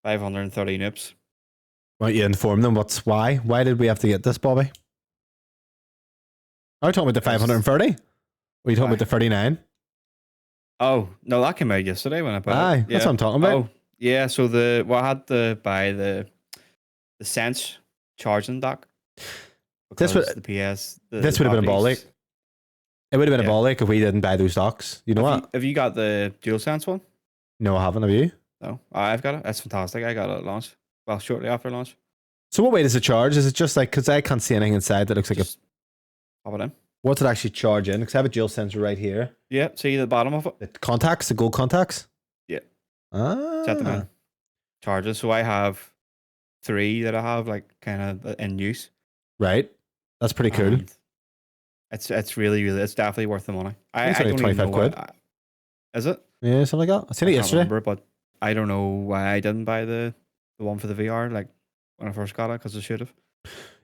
530 nips. Why don't you inform them why? Why did we have to get this, Bobby? Are you talking about the 530? Or are you talking about the 39? Oh, no, that came out yesterday when I bought it. Aye, that's what I'm talking about. Oh, yeah, so I had to buy the Sense charging dock. This would have been a ball ache. It would have been a ball ache if we didn't buy those docks. You know what? Have you got the DualSense one? No, I haven't. Have you? No, I've got it. That's fantastic. I got it at launch. Well, shortly after launch. So what way does it charge? Is it just like, because I can't see anything inside that looks like pop it in. What's it actually charge in? Because I have a dual sensor right here. Yeah, see the bottom of it? The contacts, the gold contacts? Yeah. Ah. Set them in. Charges. So I have 3 that I have like kind of in use. Right. That's pretty cool. And it's really, it's definitely worth the money. I don't 25 quid. Is it? Yeah, something like that. I seen it yesterday. Remember, but I don't know why I didn't buy the one for the VR like when I first got it, because I should have.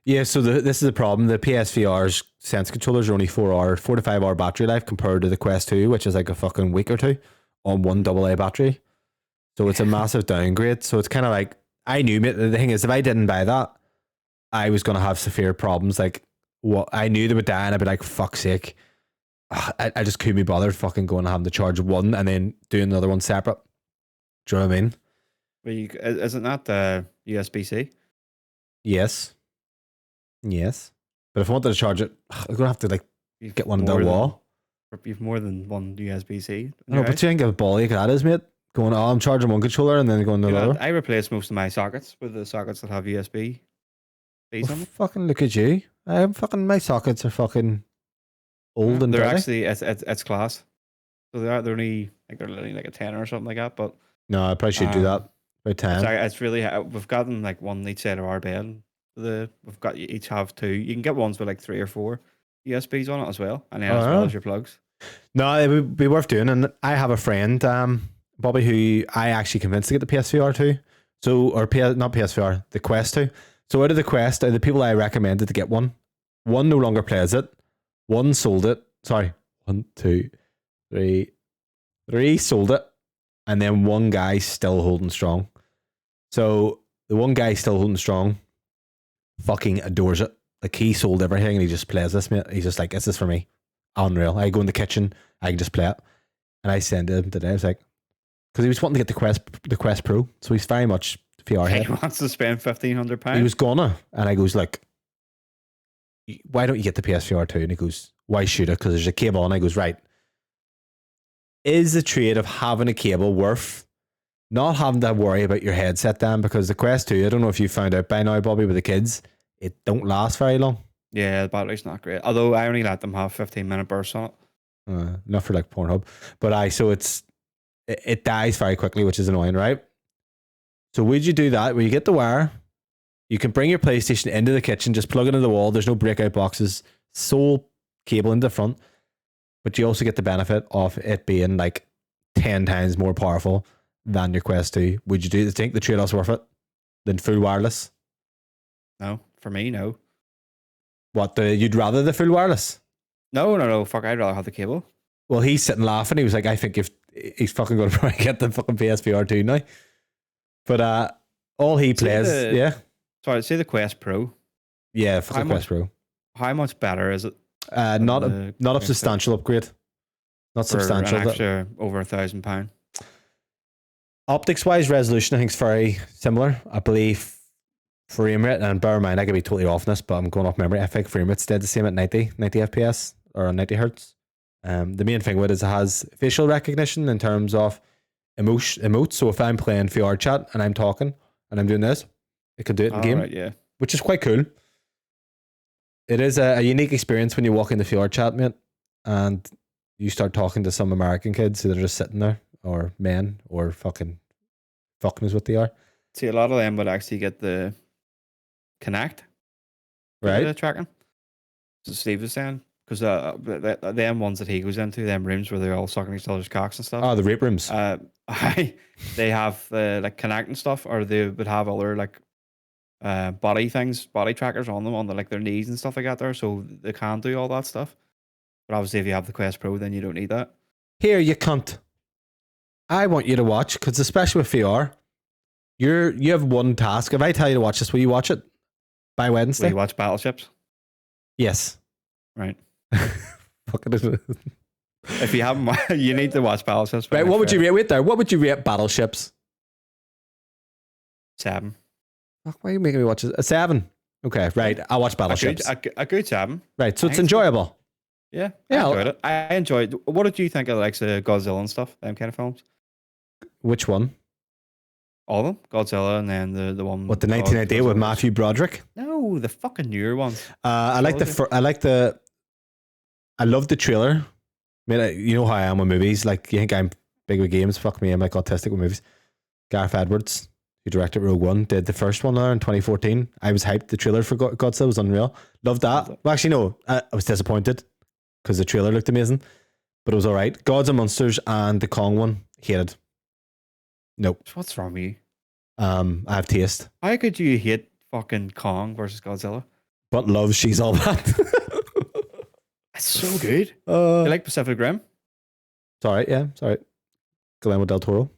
Yeah, so this is the problem. The PSVR's sense controllers are only 4 to 5 hour battery life compared to the Quest 2, which is like a fucking week or 2 on one AA battery. So it's a massive downgrade. So it's kind of like, I knew, the thing is, if I didn't buy that, I was going to have severe problems like what I knew they would die, and I'd be like, fuck's sake. I just couldn't be bothered fucking going and having to charge one and then do another one separate. Do you know what I mean? But isn't that the USB-C? Yes. Yes. But if I wanted to charge it, I'm going to have to like You've get one on more the than- wall. You've more than one USB-C. I know, but you ain't got a ball like that is, mate. Going, oh, I'm charging one controller and then going to the other. I replaced most of my sockets with the sockets that have USB-C Well, on them. fucking look at you. I'm fucking, my sockets are fucking old and They're dirty. actually it's class. So they're only like a 10 or something like that. But No, I probably should do that by 10. it's really we've gotten like one each side of our bed. We've got you each have two. You can get ones with like 3 or 4 USBs on it as well, and then as well as your plugs. No, it would be worth doing. And I have a friend, Bobby, who I actually convinced to get the PSVR 2. So, or not PSVR, the Quest 2. So out of the Quest, out of the people I recommended to get one no longer plays it. One sold it. Sorry, 1, 2, 3. 3 sold it. And then one guy still holding strong. So the one guy still holding strong fucking adores it. Like he sold everything and he just plays this, mate. He's just like, this is for me. Unreal. I go in the kitchen, I can just play it. And I sent him today. I was like, because he was wanting to get the Quest Pro. So he's very much VR head. He wants to spend £1,500. He was gonna. And I goes like, why don't you get the PSVR 2? And he goes, why should I? Because there's a cable. And I goes, right. Is the trade of having a cable worth not having to worry about your headset then? Because the Quest 2, I don't know if you found out by now, Bobby, with the kids, it don't last very long. Yeah, the battery's not great. Although I only let them have 15-minute bursts on it. Not for like Pornhub. But so it dies very quickly, which is annoying, right? So would you do that where you get the wire, you can bring your PlayStation into the kitchen, just plug it into the wall, there's no breakout boxes, sole cable in the front, but you also get the benefit of it being like 10 times more powerful than your Quest 2. Would you think the trade-off's worth it than full wireless? No, for me, no. What, you'd rather the full wireless? No. Fuck, I'd rather have the cable. Well, he's sitting laughing. He was like, I think if he's fucking going to probably get the fucking PSVR 2 now. But all he plays, yeah. Sorry, say the Quest Pro. Yeah, for the Quest Pro. How much better is it? Not a substantial upgrade. Not for substantial. An extra over £1,000. Optics wise, resolution I think is very similar. I believe frame rate, and bear in mind I could be totally off this, but I'm going off memory. I think frame rate stayed the same at 90 FPS or 90 hertz. The main thing with it is it has facial recognition in terms of emotes. So if I'm playing VR chat and I'm talking and I'm doing this, it could do it in game, right, yeah. which is quite cool. It is a unique experience when you walk into VR chat, mate, and you start talking to some American kids who are just sitting there, or men, or fucking is what they are. See, a lot of them would actually get the Connect, right? Tracking. So Steve was saying, because them ones that he goes into, them rooms where they're all sucking each other's cocks and stuff. Oh, the rape rooms. They have like Connect and stuff, or they would have other like body trackers on them, on like their knees and stuff like that there, so they can do all that stuff. But obviously, if you have the Quest Pro, then you don't need that. Here, you cunt. I want you to watch, because especially with VR, you have one task. If I tell you to watch this, will you watch it by Wednesday? Will you watch Battleships? Yes. Right. Fucking. If you haven't, you need to watch Battleships. Right. What would you rate? Wait there. What would you rate Battleships? 7. Fuck, why are you making me watch it? A 7. Okay. Right. I'll watch Battleships. A good 7. Right. So it's enjoyable. Yeah. I enjoyed it. I enjoyed. What did you think of like Godzilla and stuff? Them kind of films. Which one? All of them. Godzilla, and then the one. What, the 1998 with Matthew Broderick? No, the fucking newer ones. I love the trailer. I mean, you know how I am with movies. Like, you think I'm big with games? Fuck me, I'm like autistic with movies. Gareth Edwards, who directed Rogue One, did the first one there in 2014. I was hyped. The trailer for Godzilla was unreal. Loved that. Well, actually, no, I was disappointed because the trailer looked amazing, but it was all right. Gods and Monsters and the Kong one, hated. Nope. What's wrong with you? I have taste. How could you hate fucking Kong versus Godzilla? But love She's All That. It's so good. You like Pacific Rim? Sorry, yeah, sorry. Guillermo del Toro.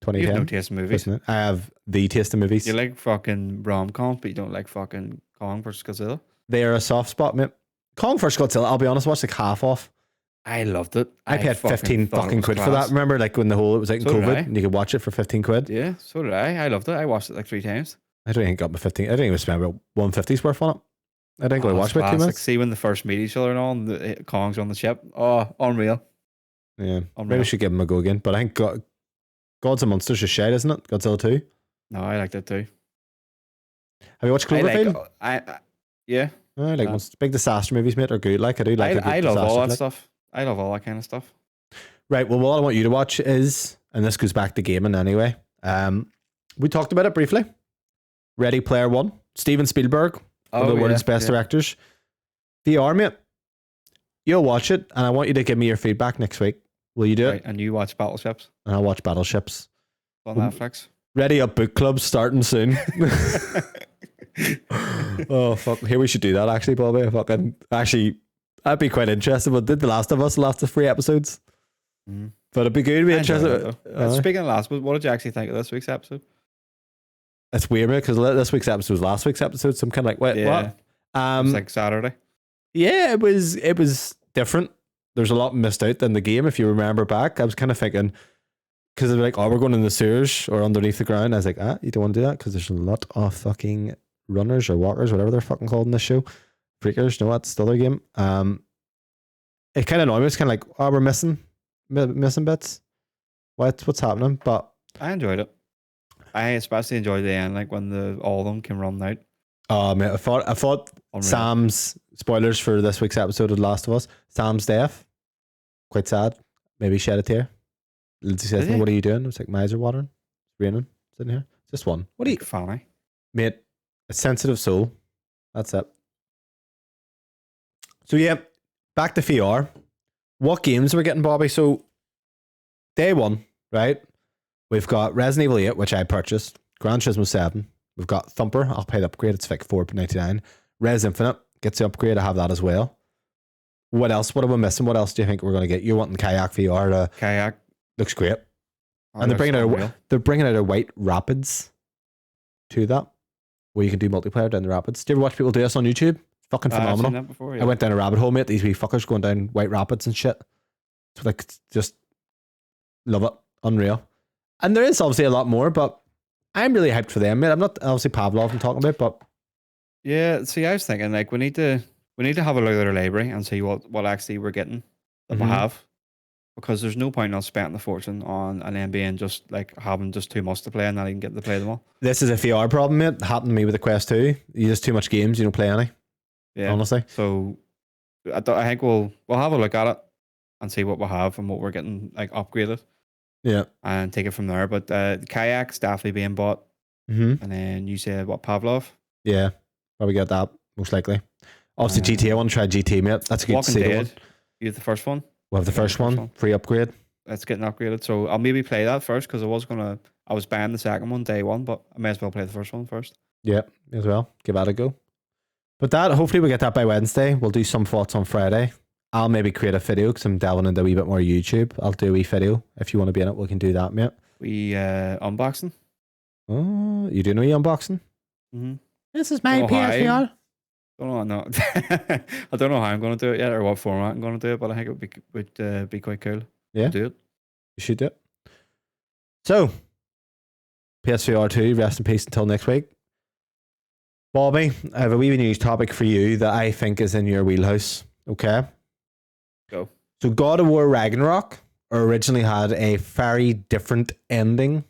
2010. You have no taste in movies. I have the taste in movies. You like fucking rom-coms, but you don't like fucking Kong versus Godzilla? They are a soft spot, mate. Kong vs Godzilla, I'll be honest, I watched like half off. I loved it. I paid 15 thought it fucking was quid for class. that. Remember, like when the whole it was like in So did I. COVID and you could watch it for 15 quid? Yeah, so did I. I loved it. I watched it like 3 times. I don't think I got my 15. I didn't even spend about 150's worth on it. I didn't go Oh, watch it's about 2 class. Like, minutes. see when the first meet each other and all, and the Kong's on the ship. Oh, unreal. Yeah. Maybe Unreal. we should give him a go again. But I think Gods and Monsters is shit, isn't it? Godzilla 2. No, I liked it too. Have you watched I Cloverfield? like. Yeah. I like big disaster movies, mate, are good. Like I do like a good I love all that disaster stuff. I love all that kind of stuff. Right. Well, what I want you to watch is, and this goes back to gaming anyway. We talked about it briefly. Ready Player One, Steven Spielberg, one of the world's best directors. VR, mate. You'll watch it, and I want you to give me your feedback next week. Will you do it? And you watch Battleships And I'll watch Battleships. on Netflix. Ready Up Book Club starting soon. Oh fuck! Here we should do that actually, Bobby. Actually, I'd be quite interested. But did The Last of Us the last of 3 episodes? But it'd be good to be interested. Speaking of last, what did you actually think of this week's episode? It's weird because this week's episode was last week's episode, so I'm kind of like, wait, what? It was like Saturday. Yeah, it was different. There's a lot missed out in the game. If you remember back, I was kind of thinking because they're like, oh, we're going in the sewers or underneath the ground. I was like, you don't want to do that because there's a lot of fucking runners or walkers, whatever they're fucking called in this show. Freakers, no, that's the other game. It kind of annoyed me. It's kind of like, oh, we're missing bits. What's happening? But I enjoyed it. I especially enjoyed the end, like when all of them came running out. Oh man, I thought Unreal. Sam's spoilers for this week's episode of The Last of Us. Sam's death. Quite sad. Maybe shed a tear. Lindsay says, "What are you doing?" It's like my eyes are watering. It's raining. Sitting here. Just one. What are you? Funny, Mate, a sensitive soul. That's it. So yeah, back to VR. What games are we getting, Bobby? So day one, right? We've got Resident Evil 8, which I purchased. Gran Turismo 7. We've got Thumper. I'll pay the upgrade. It's like $4.99. Res Infinite gets the upgrade. I have that as well. What else? What are we missing? What else do you think we're going to get? You're wanting Kayak VR. Kayak Looks great. Oh, And they're bringing out a White Rapids to that, where you can do multiplayer down the rapids. Do you ever watch people do this on YouTube? Fucking phenomenal. I've seen that before, yeah. I went down a rabbit hole, mate. These wee fuckers going down White Rapids and shit. It's like, just love it. Unreal. And there is obviously a lot more, but I'm really hyped for them, mate. I'm not obviously Pavlov I'm talking about, but yeah. See, I was thinking like we need to have a look at our library and see what actually we're getting that we have, because there's no point in us spending a fortune on an NBA and just like having just too much to play and not even getting to play them all. This is a VR problem, mate. It happened to me with the Quest 2. You just too much games, you don't play any. Yeah, honestly. So I think we'll have a look at it and see what we have and what we're getting like upgraded. Yeah, and take it from there. But Kayak's definitely being bought. And then you said what, Pavlov? Yeah, probably get that most likely. Obviously, GTA. I want to try GT, mate. That's a good Walking Dead. You have the first one. We'll have the first one. Free upgrade. It's getting upgraded. So I'll maybe play that first because I was buying the second one day one, but I may as well play the first one first. Yeah, as well. Give that a go. But hopefully we get that by Wednesday. We'll do some thoughts on Friday. I'll maybe create a video because I'm delving into a wee bit more YouTube. I'll do a wee video. If you want to be in it, we can do that, mate. We unboxing. Oh, you doing a wee unboxing? This is my PSVR. I don't know how I'm going to do it yet or what format I'm going to do it, but I think it would be quite cool. Yeah, do it. You should do it. So, PSVR 2, rest in peace until next week. Bobby, I have a wee news topic for you that I think is in your wheelhouse. Okay? Go. So God of War Ragnarok originally had a very different ending.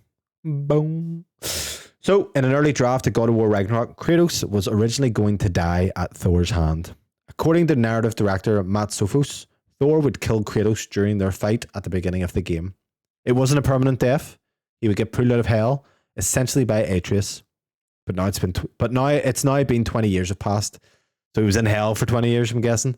Boom. So in an early draft of God of War Ragnarok, Kratos was originally going to die at Thor's hand. According to narrative director Matt Sophos, Thor would kill Kratos during their fight at the beginning of the game. It wasn't a permanent death. He would get pulled out of hell, essentially by Atreus. But now it's been 20 years have passed. So he was in hell for 20 years, I'm guessing.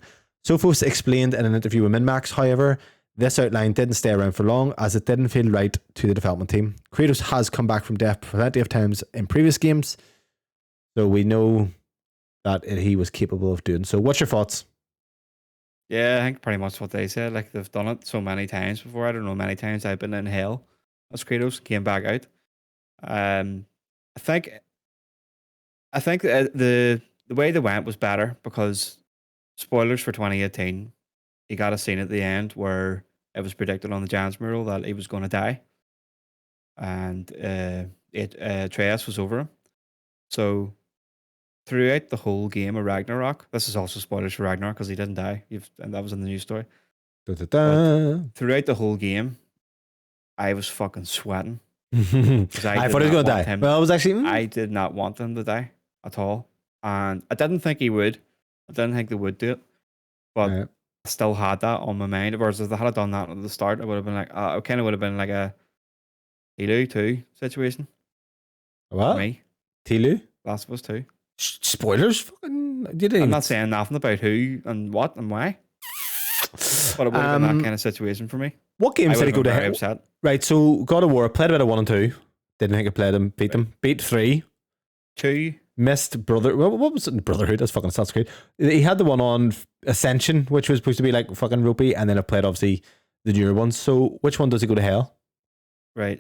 Sophos explained in an interview with Minmax, however, this outline didn't stay around for long as it didn't feel right to the development team. Kratos has come back from death plenty of times in previous games, so we know that he was capable of doing so. What's your thoughts? Yeah, I think pretty much what they said. Like they've done it so many times before. I don't know many times I've been in hell as Kratos, came back out. I think the the way they went was better because spoilers for 2018. He got a scene at the end where it was predicted on the Giants mural that he was going to die, and Atreus was over him. So throughout the whole game of Ragnarok, this is also spoilers for Ragnarok because he didn't die. And that was in the news story. But throughout the whole game, I was fucking sweating. I thought he was going to die. Well, I was actually. I did not want him to die at all. And I didn't think he would. I didn't think they would do it. But I still had that on my mind. Whereas if they had done that at the start, it would have been like, it kind of would have been like a Tilu 2 situation. What? For me. Tilu? Last of Us 2. Spoilers? Fucking, I'm not saying nothing about who and what and why. But it would have been that kind of situation for me. What games did he go to? Upset. Right, so God of War, played a bit of 1 and 2. Didn't think I played them, beat them. Beat 3. 2. Missed Brother. What was it? Brotherhood? That's fucking Assassin's Creed. He had the one on Ascension, which was supposed to be like fucking ropey, and then I played obviously the newer ones. So which one does he go to hell? Right.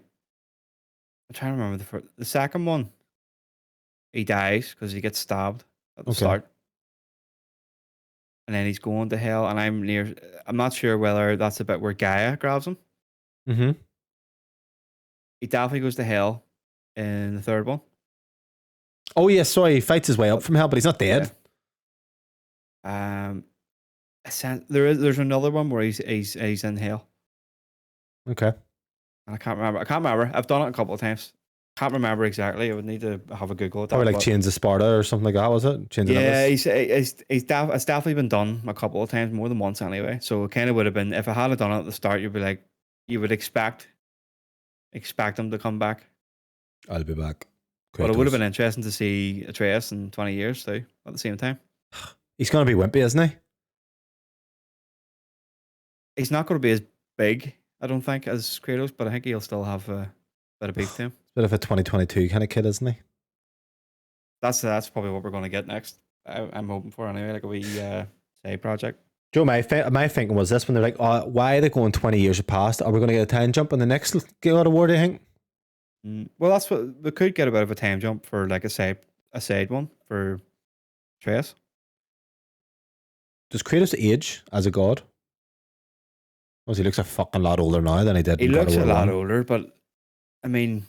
I'm trying to remember the second one. He dies because he gets stabbed at the start. And then he's going to hell, and I'm not sure whether that's the bit where Gaia grabs him. Mm-hmm. He definitely goes to hell in the third one. Oh yeah, sorry, he fights his way up from hell, but he's not dead. Yeah. There's another one where he's in hell. Okay. And I can't remember. I've done it a couple of times. Can't remember exactly. I would need to have a Google at that. Or like Chains of Sparta or something like that, was it? It's definitely been done a couple of times, more than once anyway. So it kind of would have been, if I had done it at the start, you'd be like, you would expect him to come back. I'll be back. Kratos. But it would have been interesting to see Atreus in 20 years too, at the same time. He's going to be wimpy, isn't he? He's not going to be as big, I don't think, as Kratos, but I think he'll still have a bit of beef to him. Bit of a 2022 kind of kid, isn't he? That's probably what we're going to get next. I'm hoping for anyway, like a wee side project. Joe, my thinking was this when they're like, why are they going 20 years past? Are we going to get a time jump in the next God of War, do you think? Well, that's what we could get, a bit of a time jump for like a side one for Atreus. Does Kratos age as a god? Well, he looks a fucking lot older now than he did. He looks a lot older, but I mean,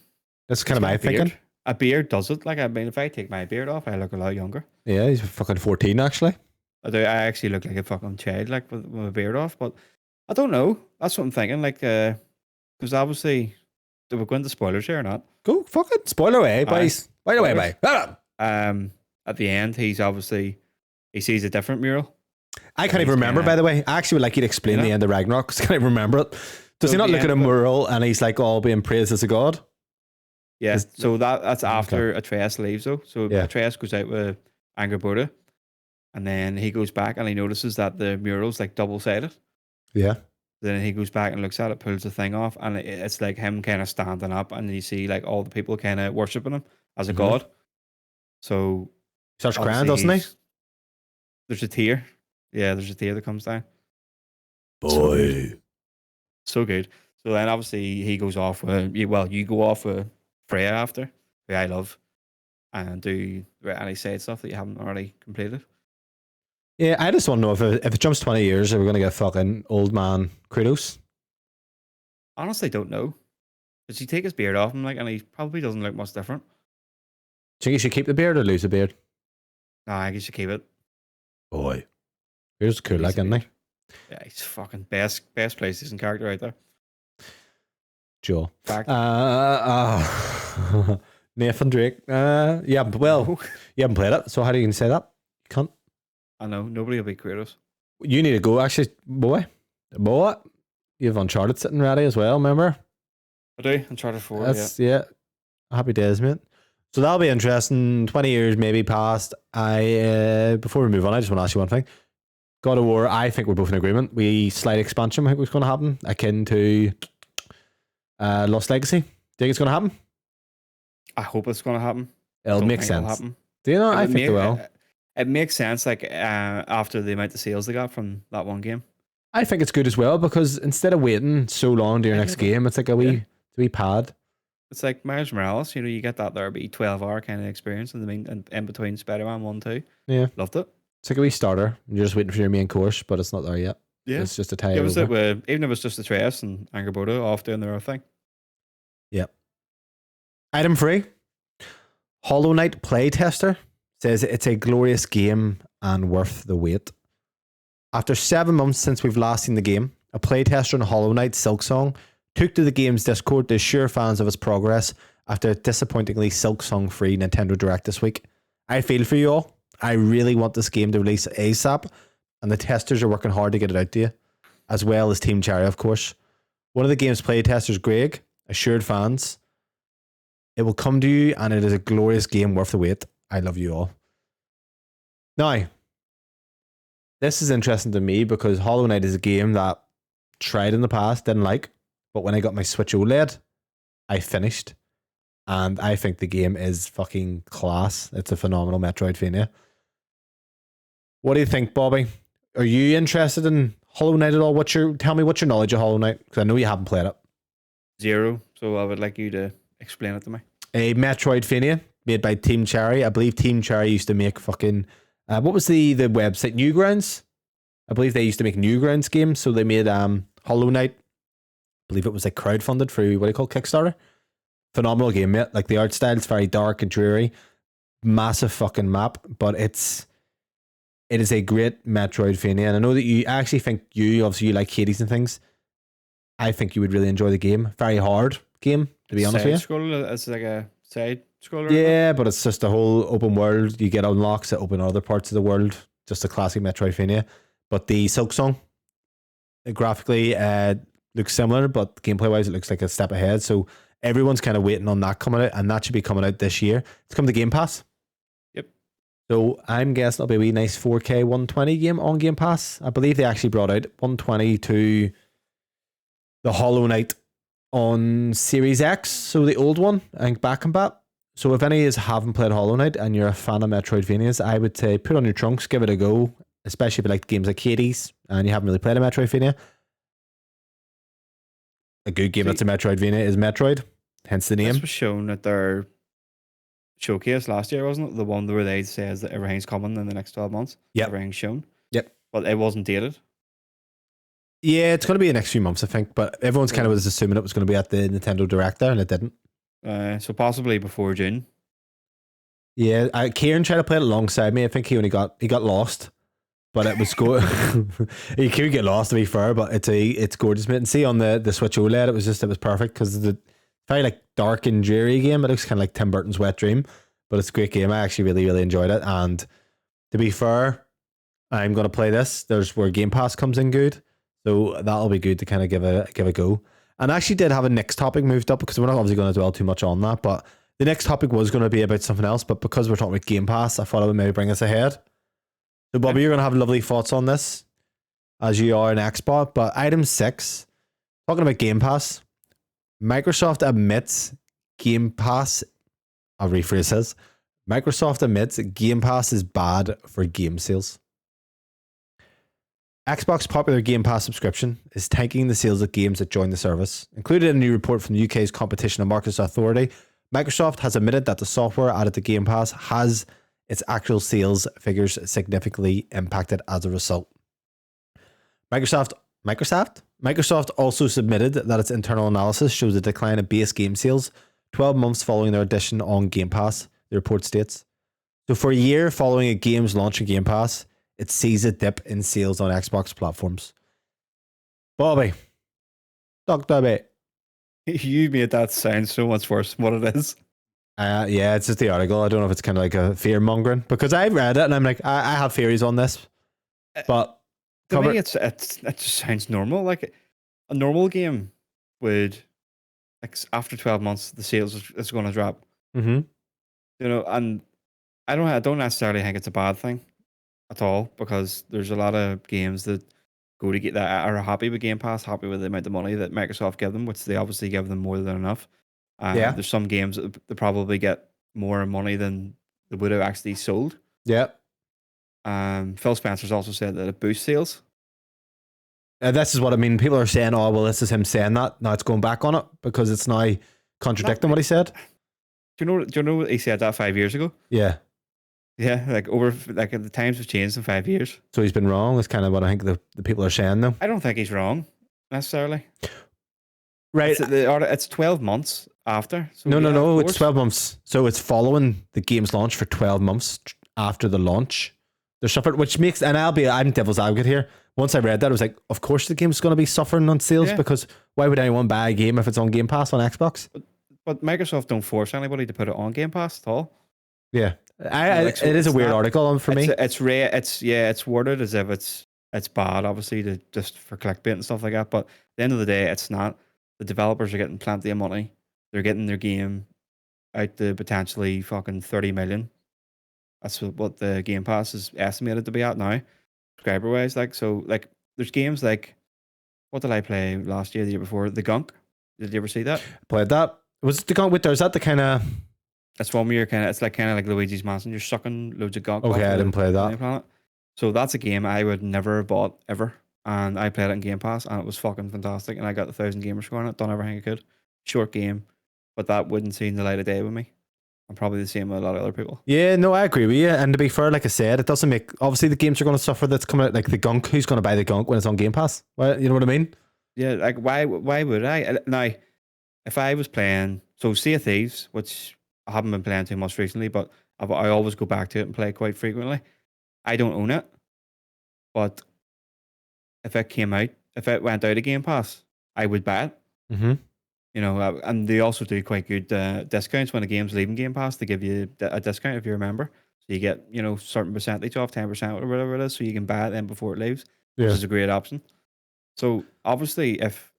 that's kind of my thinking. A beard does it. Like, I mean, if I take my beard off, I look a lot younger. Yeah, he's fucking 14 actually. I do. I actually look like a fucking child, like with my beard off. But I don't know. That's what I'm thinking. Like, because obviously, do we go into spoilers here or not? Go fucking spoiler away, boys. Spoiler away, bye. At the end, he sees a different mural. I can't even remember, by the way. I actually would like you to explain the end of Ragnarok because I can't even remember it. Does he not look at a mural and he's like all being praised as a god? Yeah, so that's after Atreus leaves though. So Atreus goes out with Angrboda, and then he goes back and he notices that the mural's like double-sided. Yeah. Then he goes back and looks at it, pulls the thing off, and it's like him kind of standing up, and you see like all the people kind of worshipping him as a god. So starts crying, doesn't he? There's a tear. Yeah, there's a tear that comes down. Boy. So good. So then obviously he goes off with, you go off with Freya after, who I love, and do any side stuff that you haven't already completed. Yeah, I just want to know if it jumps 20 years, are we going to get fucking old man Kratos? Honestly, don't know. Does he take his beard off him, like, and he probably doesn't look much different? Do you think he should keep the beard or lose the beard? Nah, I think he should keep it. Boy. Here's cool, like, isn't he? Yeah, he's fucking best PlayStation character right there. Joe. Fact. Nathan Drake. Yeah, well, you haven't played it, so how do you say that? You can't. I know, nobody will be Kratos. You need to go, actually, boy. You have Uncharted sitting ready as well, remember? I do, Uncharted 4, yeah. Happy days, mate. So that'll be interesting. 20 years maybe past. Before we move on, I just want to ask you one thing. God of War, I think we're both in agreement. Slight expansion, I think was going to happen, akin to Lost Legacy. Do you think it's going to happen? I hope it's going to happen. It'll make sense. Do you know? I think it will. It makes sense, like, after the amount of sales they got from that one game. I think it's good as well because instead of waiting so long to your next game, it's like a wee pad. It's like Miles Morales. You get that there be 12-hour kind of experience in between Spider-Man 1 2. Yeah. Loved it. It's like a wee starter. You're just waiting for your main course, but it's not there yet. Yeah. It's just a tie Give us it over. with, even if it's just the Trace and Angerboda off doing their own thing. Yep. Item 3. Hollow Knight playtester says it's a glorious game and worth the wait. After 7 months since we've last seen the game, a playtester on Hollow Knight, Silksong, took to the game's Discord to assure fans of its progress after a disappointingly Silksong-free Nintendo Direct this week. I feel for you all. I really want this game to release ASAP, and the testers are working hard to get it out to you, as well as Team Cherry, of course. One of the game's playtesters, Greg, assured fans, it will come to you, and it is a glorious game worth the wait. I love you all. Now, this is interesting to me because Hollow Knight is a game that tried in the past, didn't like, but when I got my Switch OLED, I finished. And I think the game is fucking class. It's a phenomenal Metroidvania. What do you think, Bobby? Are you interested in Hollow Knight at all? Tell me what's your knowledge of Hollow Knight, because I know you haven't played it. 0. So I would like you to explain it to me. A Metroidvania made by Team Cherry. I believe Team Cherry used to make fucking what was the website? Newgrounds? I believe they used to make Newgrounds games, so they made Hollow Knight. I believe it was like crowdfunded through what do you call Kickstarter. Phenomenal game, mate. Like the art style is very dark and dreary. Massive fucking map, but it is a great Metroidvania. And I know that I actually think obviously you like Hades and things. I think you would really enjoy the game. Very hard game, to be honest with you. It's like a side scroller. Yeah, but it's just a whole open world. You get unlocks that open other parts of the world. Just a classic Metroidvania. But the Silksong, graphically looks similar, but gameplay wise it looks like a step ahead. So everyone's kind of waiting on that coming out, and that should be coming out this year. It's come to Game Pass. Yep. So I'm guessing it'll be a wee nice 4K 120 game on Game Pass. I believe they actually brought out 120 to the Hollow Knight on Series X, so the old one, I think back combat. So if any of you haven't played Hollow Knight and you're a fan of Metroidvanias, I would say put on your trunks, give it a go, especially if you like games like Hades and you haven't really played a Metroidvania. A good game that's a Metroidvania is Metroid, hence the name. This was shown at their showcase last year, wasn't it? The one where they says that everything's coming in the next 12 months. Yep. Everything's shown. Yep. But it wasn't dated. Yeah, it's going to be the next few months, I think. But everyone's kind of was assuming it was going to be at the Nintendo Direct there, and it didn't. So possibly before June. Yeah, Kieran tried to play it alongside me. I think he got lost, but it was good. He could get lost, to be fair, but it's gorgeous, mate. And see on the Switch OLED, it was perfect because the very like dark and dreary game. It looks kind of like Tim Burton's Wet Dream, but it's a great game. I actually really really enjoyed it. And to be fair, I'm gonna play this. There's where Game Pass comes in good. So that'll be good to kind of give a go. And I actually did have a next topic moved up because we're not obviously going to dwell too much on that. But the next topic was going to be about something else. But because we're talking about Game Pass, I thought I would maybe bring us ahead. So Bobby, you're going to have lovely thoughts on this as you are an expert. But item 6, talking about Game Pass, Microsoft admits Game Pass, I'll rephrase this. Microsoft admits Game Pass is bad for game sales. Xbox popular Game Pass subscription is tanking the sales of games that join the service. Included in a new report from the UK's Competition and Markets Authority, Microsoft has admitted that the software added to Game Pass has its actual sales figures significantly impacted as a result. Microsoft also submitted that its internal analysis shows a decline in base game sales 12 months following their addition on Game Pass, the report states. So for a year following a game's launch on Game Pass, it sees a dip in sales on Xbox platforms. Bobby, talk to me. You made that sound so much worse than what it is. Yeah, it's just the article. I don't know if it's kind of like a fear mongering because I read it and I'm like, I have theories on this, but to me, it just sounds normal. Like a normal game would, like after 12 months, the sales is going to drop. Mm-hmm. You know, and I don't necessarily think it's a bad thing at all because there's a lot of games that go to get that are happy with Game Pass, happy with the amount of money that Microsoft give them, which they obviously give them more than enough. Yeah. There's some games that they probably get more money than they would have actually sold. Yeah. Phil Spencer's also said that it boosts sales. This is what I mean. People are saying, oh, well, this is him saying that. Now it's going back on it because it's now contradicting what he said. Do you know he said that 5 years ago? Yeah. Yeah, like the times have changed in 5 years. So he's been wrong. That's kind of what I think the people are saying, though. I don't think he's wrong necessarily. Right. It's 12 months after. So No. It's 12 months. So it's following the game's launch for 12 months after the launch. They're suffering, which makes, and I'm devil's advocate here. Once I read that, I was like, of course the game's going to be suffering on sales because why would anyone buy a game if it's on Game Pass on Xbox? But Microsoft don't force anybody to put it on Game Pass at all. Yeah. It is a weird article for me. It's worded as if it's bad, obviously, just for clickbait and stuff like that. But at the end of the day, it's not. The developers are getting plenty of money. They're getting their game out to potentially fucking 30 million. That's what the Game Pass is estimated to be at now, subscriber wise. There's games like, what did I play last year, the year before? The Gunk. Did you ever see that? Played that. Was it the Gunk with there? Is that the kind of? That's one where you're it's like Luigi's Mansion. You're sucking loads of gunk. Okay, I didn't play that. Planet. So that's a game I would never have bought ever. And I played it in Game Pass and it was fucking fantastic. And I got the 1,000 gamer score on it, done everything I could. Short game, but that wouldn't see the light of day with me. I'm probably the same with a lot of other people. Yeah, no, I agree with you. And to be fair, like I said, it doesn't make, obviously the games are going to suffer that's coming out, like the Gunk. Who's going to buy the Gunk when it's on Game Pass? Well, you know what I mean? Yeah, like why would I? Now, if I was playing, so Sea of Thieves, which I haven't been playing too much recently, but I always go back to it and play quite frequently. I don't own it, but if it went out of Game Pass, I would buy it. Mm-hmm. You know, and they also do quite good discounts when a game's leaving Game Pass. They give you a discount if you're a member, so you get certain percentage off, 10% or whatever it is, so you can buy it then before it leaves, which is a great option. So obviously, if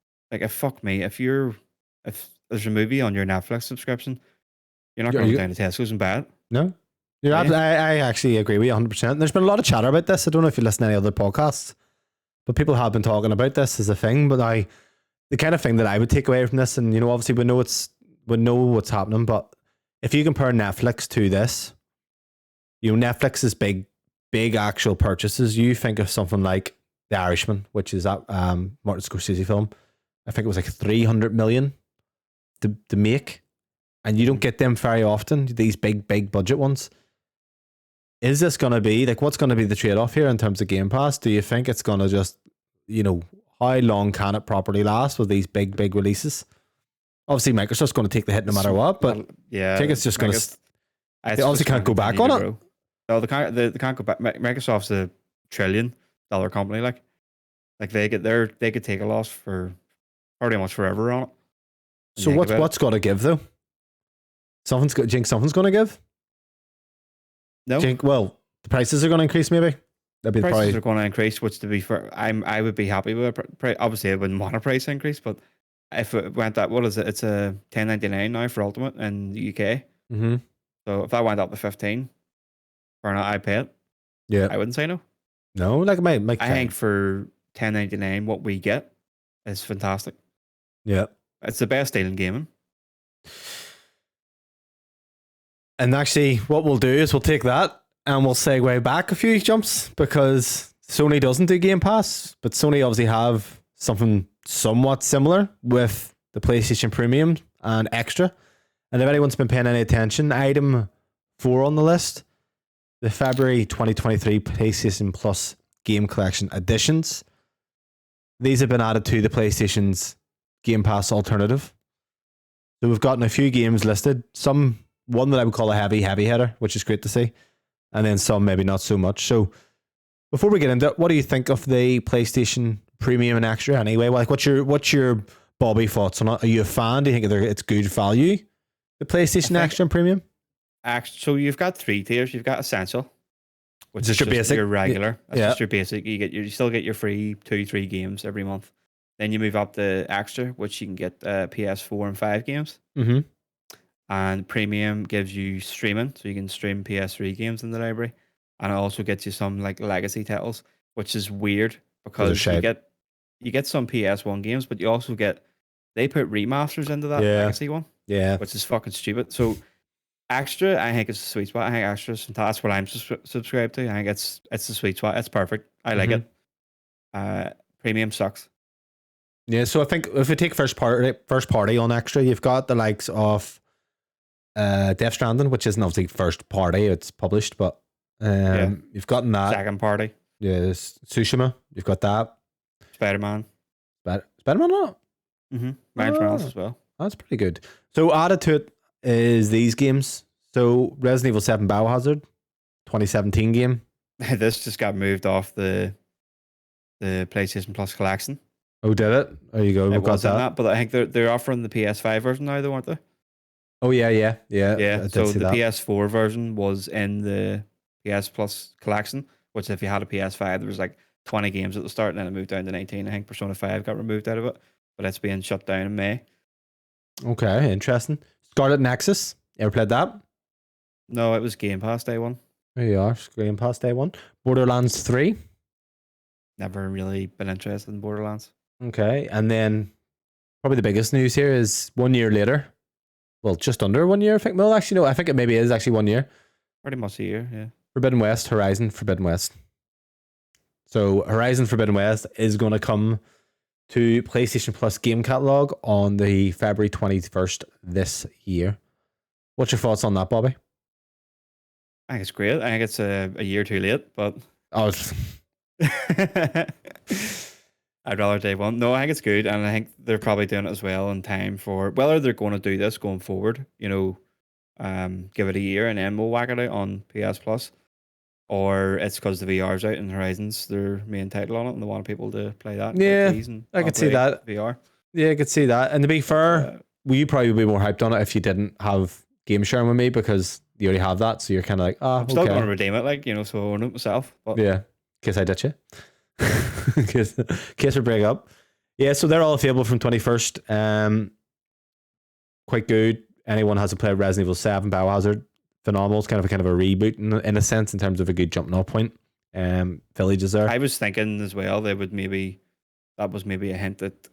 fuck me, if there's a movie on your Netflix subscription, you're not going to go down to Tesco's and buy it. No. I actually agree with you 100%. There's been a lot of chatter about this. I don't know if you listen to any other podcasts, but people have been talking about this as a thing. But the kind of thing that I would take away from this, and obviously we know what's happening, but if you compare Netflix to this, Netflix's big actual purchases, you think of something like The Irishman, which is that Martin Scorsese film. I think it was like 300 million to make. And you don't get them very often, these big budget ones. Is this going to be, like, what's going to be the trade-off here in terms of Game Pass? Do you think it's going to just, how long can it properly last with these big releases? Obviously, Microsoft's going to take the hit no matter what, but I think it's just going to, they obviously can't go back on it. No, they can't go back. Microsoft's $1 trillion company, like they could take a loss for pretty much forever on it. So what's got to give, though? Do you think something's going to give? No. The prices are going to increase, maybe? That'd be prices are going to increase, which to be fair, I would be happy with it. Obviously, I wouldn't want a price increase, but if it went that, what is it? It's a $10.99 now for Ultimate in the UK. Mm-hmm. So if that went up to 15 for an iPad, yeah, I wouldn't say no. No, like I think for $10.99, what we get is fantastic. Yeah, it's the best deal in gaming. And actually, what we'll do is we'll take that and we'll segue back a few jumps, because Sony doesn't do Game Pass, but Sony obviously have something somewhat similar with the PlayStation Premium and Extra. And if anyone's been paying any attention, item 4 on the list, the February 2023 PlayStation Plus Game Collection Editions. These have been added to the PlayStation's Game Pass alternative. So we've gotten a few games listed, one that I would call a heavy hitter, which is great to see, and then some maybe not so much. So before we get into it, what do you think of the PlayStation Premium and Extra anyway? Like, what's your Bobby thoughts on it? Are you a fan? Do you think it's good value, the PlayStation Extra and Premium? So you've got 3 tiers. You've got Essential, which is your basic, your regular. That's just your basic. You still get your free 2-3 games every month. Then you move up to Extra, which you can get PS4 and 5 games. Mm-hmm. And Premium gives you streaming, so you can stream PS3 games in the library, and it also gets you some like legacy titles, which is weird because you get some PS1 games, but you also they put remasters into that legacy one, which is fucking stupid. So Extra, I think it's a sweet spot. I think Extra is fantastic. That's what I'm subscribed to. I think it's the sweet spot. It's perfect. I like it. Premium sucks. Yeah, so I think if we take first party on extra, you've got the likes of Death Stranding, which isn't obviously first party, it's published, but you've gotten that. Second party. Yes, Tsushima, you've got that. Spider-Man. Spider-Man on it? Mm-hmm. Miles Morales as well. That's pretty good. So added to it is these games. So Resident Evil 7 Biohazard, 2017 game. This just got moved off the PlayStation Plus collection. Oh, did it? There you go. It was in that, but I think they're offering the PS5 version now, though, aren't they? Oh yeah. Yeah. So the PS4 version was in the PS Plus collection, which if you had a PS5, there was like 20 games at the start, and then it moved down to 19. I think Persona 5 got removed out of it, but it's being shut down in May. Okay, interesting. Scarlet Nexus. You ever played that? No, it was Game Pass day one. There you are. Game Pass day one. Borderlands 3. Never really been interested in Borderlands. Okay, and then probably the biggest news here is 1 year later. Well, just under 1 year, I think. Well, actually, no, I think it maybe is actually 1 year. Pretty much a year, yeah. Horizon Forbidden West. So Horizon Forbidden West is going to come to PlayStation Plus game catalog on the February 21st this year. What's your thoughts on that, Bobby? I think it's great. I think it's a year too late, but Oh, I'd rather day one. No, I think it's good, and I think they're probably doing it as well in time for whether they're going to do this going forward. Give it a year and then we'll whack it out on PS Plus, or it's because the VR's out and Horizon's their main title on it, and they want people to play that. Yeah, I could see that. VR. Yeah, I could see that. And to be fair, you probably be more hyped on it if you didn't have game sharing with me, because you already have that, so you're kind of like, I'm still going to redeem it, so I own it myself. But yeah, in case I ditch you. in case we break up. Yeah, so they're all available from 21st. Quite good. Anyone has to play Resident Evil 7 Biohazard, phenomenal. It's kind of a reboot in a sense, in terms of a good jumping off point. Villages there. I was thinking as well that was maybe a hint that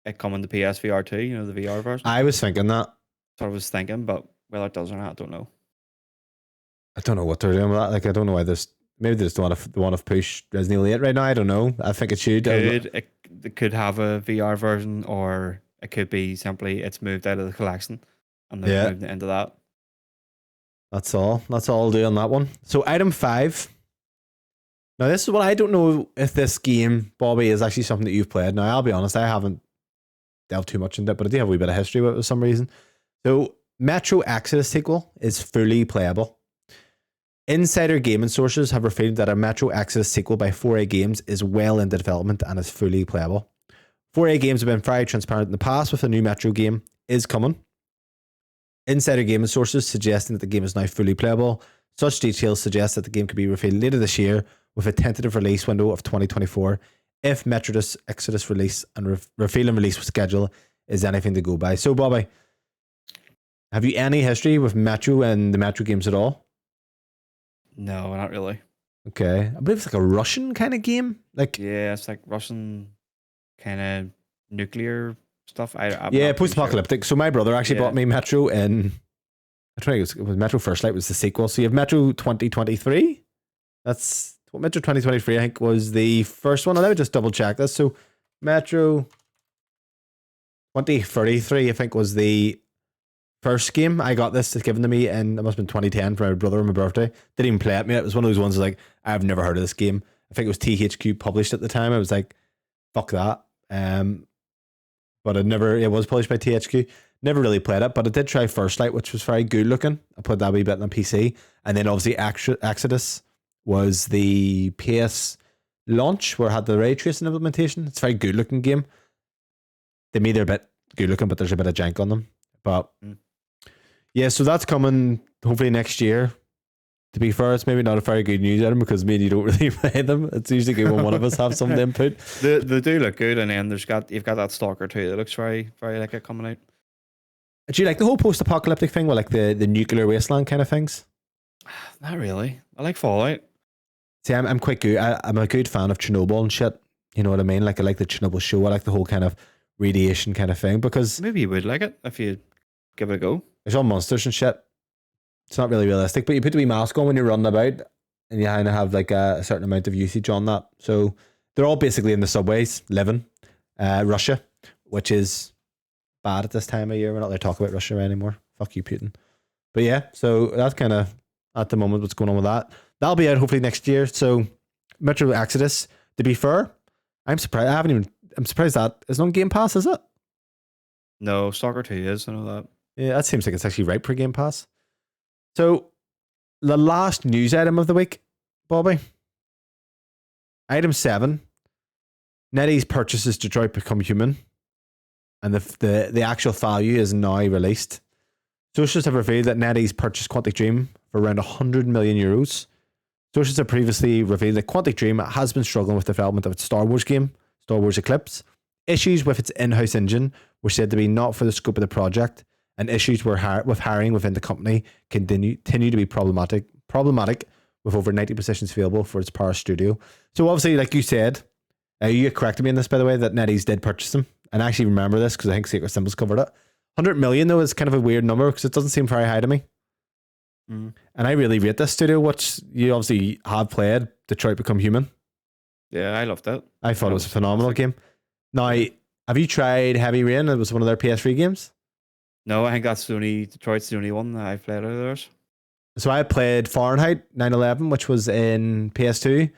it coming to PSVR too, the VR version. I was thinking that. That's what I was thinking, but whether it does or not, I don't know. I don't know what they're doing with that. Like, I don't know why this. Maybe they just want to push Resident Evil 8 right now. I don't know. I think it should. It could have a VR version, or it could be simply it's moved out of the collection and they've moved it into that. That's all. That's all I'll do on that one. So item 5. Now this is what I don't know if this game, Bobby, is actually something that you've played. Now I'll be honest, I haven't delved too much into it, but I do have a wee bit of history with it for some reason. So Metro Exodus sequel is fully playable. Insider gaming sources have revealed that a Metro Exodus sequel by 4A Games is well into development and is fully playable. 4A Games have been very transparent in the past with a new Metro game is coming. Insider gaming sources suggesting that the game is now fully playable. Such details suggest that the game could be revealed later this year with a tentative release window of 2024 if Metro Exodus release and reveal and release schedule is anything to go by. So Bobby, have you any history with Metro and the Metro games at all? No, not really. Okay. I believe it's like a Russian kind of game. Yeah, it's like Russian kind of nuclear stuff. Post-apocalyptic. Sure. So my brother actually bought me Metro in, I think it was Metro First Light was the sequel. So you have Metro 2023. That's what Metro 2023 I think was the first one. Let me just double check this. So Metro 2033 I think was the first game. I got this given to me and it must have been 2010 for my brother on my birthday. Didn't even play it, mate. It was one of those ones like, I've never heard of this game. I think it was THQ published at the time. I was like, fuck that. But it was published by THQ. Never really played it, but I did try First Light, which was very good looking. I put that wee bit on PC. And then obviously Exodus was the PS launch where it had the ray tracing implementation. It's a very good looking game. To me, they're a bit good looking, but there's a bit of jank on them. But yeah, so that's coming hopefully next year. To be fair, it's maybe not a very good news item because me and you don't really play them. It's usually good when one of us have some input. They do look good, and then you've got that Stalker too. That looks very, very like it coming out. Do you like the whole post-apocalyptic thing with like the nuclear wasteland kind of things? Not really. I like Fallout. See, I'm quite good. I'm a good fan of Chernobyl and shit. You know what I mean? Like I like the Chernobyl show. I like the whole kind of radiation kind of thing because maybe you would like it if you give it a go. There's all monsters and shit. It's not really realistic, but you put a wee mask on when you're running about and you kind of have like a certain amount of usage on that. So they're all basically in the subways living Russia, which is bad at this time of year. We're not allowed to talk about Russia anymore. Fuck you, Putin. But yeah, so that's kind of at the moment what's going on with that. That'll be out hopefully next year. So Metro Exodus, to be fair, I'm surprised. I'm surprised that isn't on Game Pass, is it? No, Stalker 2 is. I know that. Yeah, that seems like it's actually right for Game Pass. So the last news item of the week, Bobby. Item 7. NetEase purchases Detroit Become Human. And the actual value is now released. Sources have revealed that NetEase purchased Quantic Dream for around 100 million euros. Sources have previously revealed that Quantic Dream has been struggling with the development of its Star Wars game, Star Wars Eclipse. Issues with its in-house engine were said to be not for the scope of the project, and issues with hiring within the company continue to be problematic with over 90 positions available for its Paris studio. So obviously, like you said, you corrected me in this, by the way, that NetEase did purchase them. And I actually remember this because I think Secret Symbols covered it. 100 million, though, is kind of a weird number because it doesn't seem very high to me. And I really rate this studio, which you obviously have played, Detroit Become Human. Yeah, I loved it. I thought it was a phenomenal game. Now, have you tried Heavy Rain? It was one of their PS3 games. No, I think Detroit's the only one that I've played out of theirs. So I played Fahrenheit 9/11, which was in PS2. It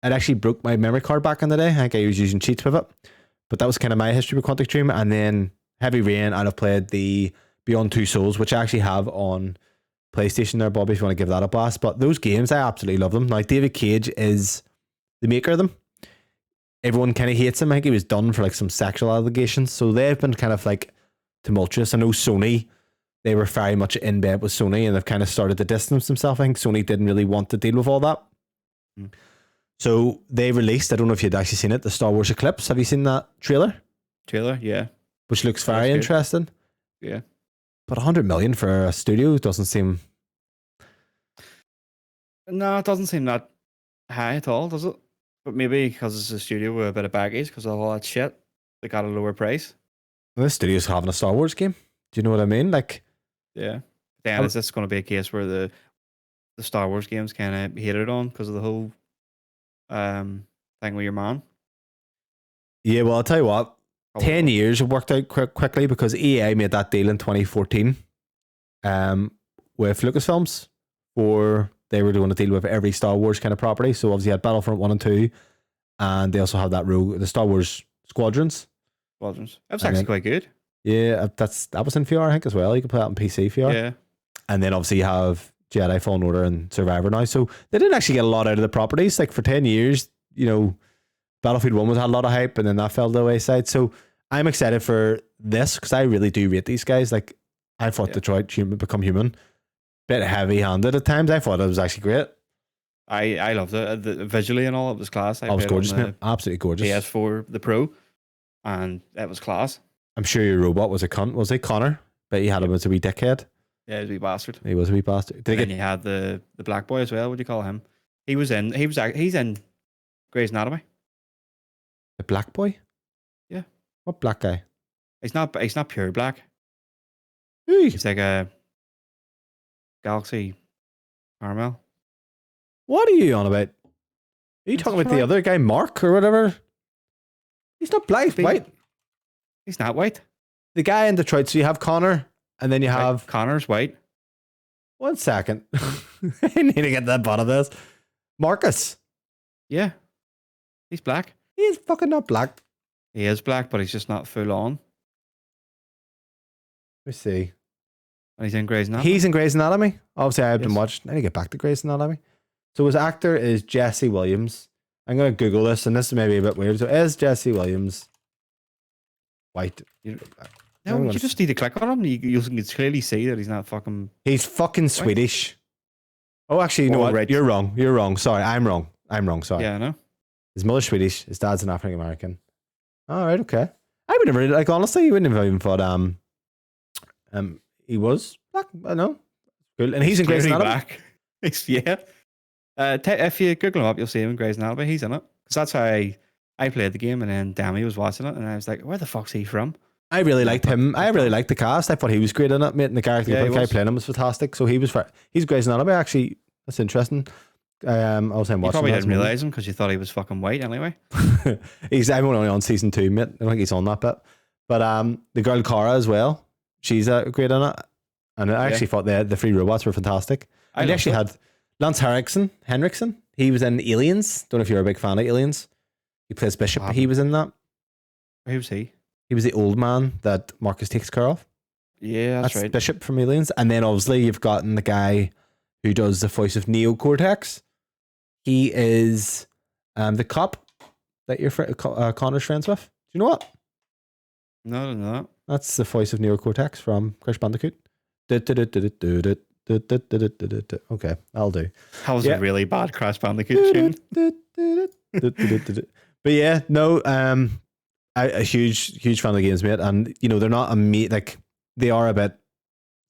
actually broke my memory card back in the day. I think I was using cheats with it. But that was kind of my history with Quantic Dream. And then Heavy Rain, I'd have played the Beyond Two Souls, which I actually have on PlayStation there, Bobby, if you want to give that a blast. But those games, I absolutely love them. Now, David Cage is the maker of them. Everyone kind of hates him. I think he was done for like some sexual allegations. So they've been kind of like tumultuous. I know Sony, they were very much in bed with Sony and they've kind of started to distance themselves. I think Sony didn't really want to deal with all that. So they released, I don't know if you'd actually seen it, the Star Wars Eclipse. Have you seen that trailer? Yeah. Which looks very interesting. Yeah. But 100 million for a studio doesn't seem... No, it doesn't seem that high at all, does it? But maybe because it's a studio with a bit of baggage, because of all that shit, they got a lower price. Well, this studio's having a Star Wars game. Do you know what I mean? Like, yeah. Then is this going to be a case where the Star Wars games kind of hated on because of the whole thing with your man? Yeah, well, I'll tell you what. 10 years have worked out quickly because EA made that deal in 2014 with Lucasfilms for they were going to deal with every Star Wars kind of property. So obviously you had Battlefront 1 and 2 and they also have that rogue, the Star Wars Squadrons. That was actually quite good. Yeah, that was in VR, I think, as well. You can play that on PC VR. Yeah. And then obviously you have Jedi Fallen Order and Survivor now. So they didn't actually get a lot out of the properties. Like for 10 years, you know, Battlefield 1 had a lot of hype and then that fell to the wayside. So I'm excited for this because I really do rate these guys. Like I thought Detroit Become Human, bit heavy-handed at times. I thought it was actually great. I loved it. Visually and all, it was class. It was gorgeous, man. Absolutely gorgeous. PS4, the Pro, and it was class. I'm sure your robot was a cunt. Was it Connor? But he had him as a wee dickhead. Yeah, he was a wee bastard. He was a wee bastard. And you had the black boy as well. What do you call him? He's in Grey's Anatomy. The black boy? Yeah. What black guy? He's not pure black. Hey. He's like a Galaxy Caramel. What are you on about? Are you talking about the other guy, Mark or whatever? He's not black, he's white. He's not white. The guy in Detroit, so you have Connor, and then you have... Connor's white. 1 second. I need to get to the bottom of this. Marcus. Yeah. He's black. He's fucking not black. He is black, but he's just not full on. Let me see. And he's in Grey's Anatomy. He's in Grey's Anatomy. Obviously, I haven't watched. I need to get back to Grey's Anatomy. So his actor is Jesse Williams. I'm going to Google this, and this is maybe a bit weird. So is Jesse Williams white? No, you just need to click on him. You can clearly see that he's not fucking... He's fucking Swedish. Oh, actually, you know what? You're wrong. You're wrong. Sorry, I'm wrong. Sorry. Yeah, I know. His mother's Swedish. His dad's an African American. All right, okay. I would never, like, honestly, you wouldn't have even thought he was black. I know. Cool. And he's in Grey's Anatomy. Black. Yeah. If you Google him up, you'll see him in Grey's Anatomy. He's in it. Because that's how I played the game, and then Dammy was watching it, and I was like, where the fuck's he from? I really liked him. I really liked the cast. I thought he was great in it, mate. And the character the guy playing him was fantastic. So he's Grey's Anatomy, actually. That's interesting. I was saying You watching. probably that didn't moment. realize him because you thought he was fucking white anyway. I'm only on season 2, mate. I don't think he's on that bit. But the girl Cara as well, she's great in it. And I actually thought the three robots were fantastic. And they actually had Lance Henriksen. He was in Aliens. Don't know if you're a big fan of Aliens. He plays Bishop. He was in that. Who was he? He was the old man that Marcus takes care of. Yeah, that's right. Bishop from Aliens. And then obviously you've gotten the guy who does the voice of Neo Cortex. He is the cop that your Connor's friends with. Do you know what? No, no. That's the voice of Neo Cortex from Crash Bandicoot. Okay, I'll do. That was a really bad Crash Bandicoot tune. But yeah, no, a huge fan of the games, mate. And you know, they're not like they are a bit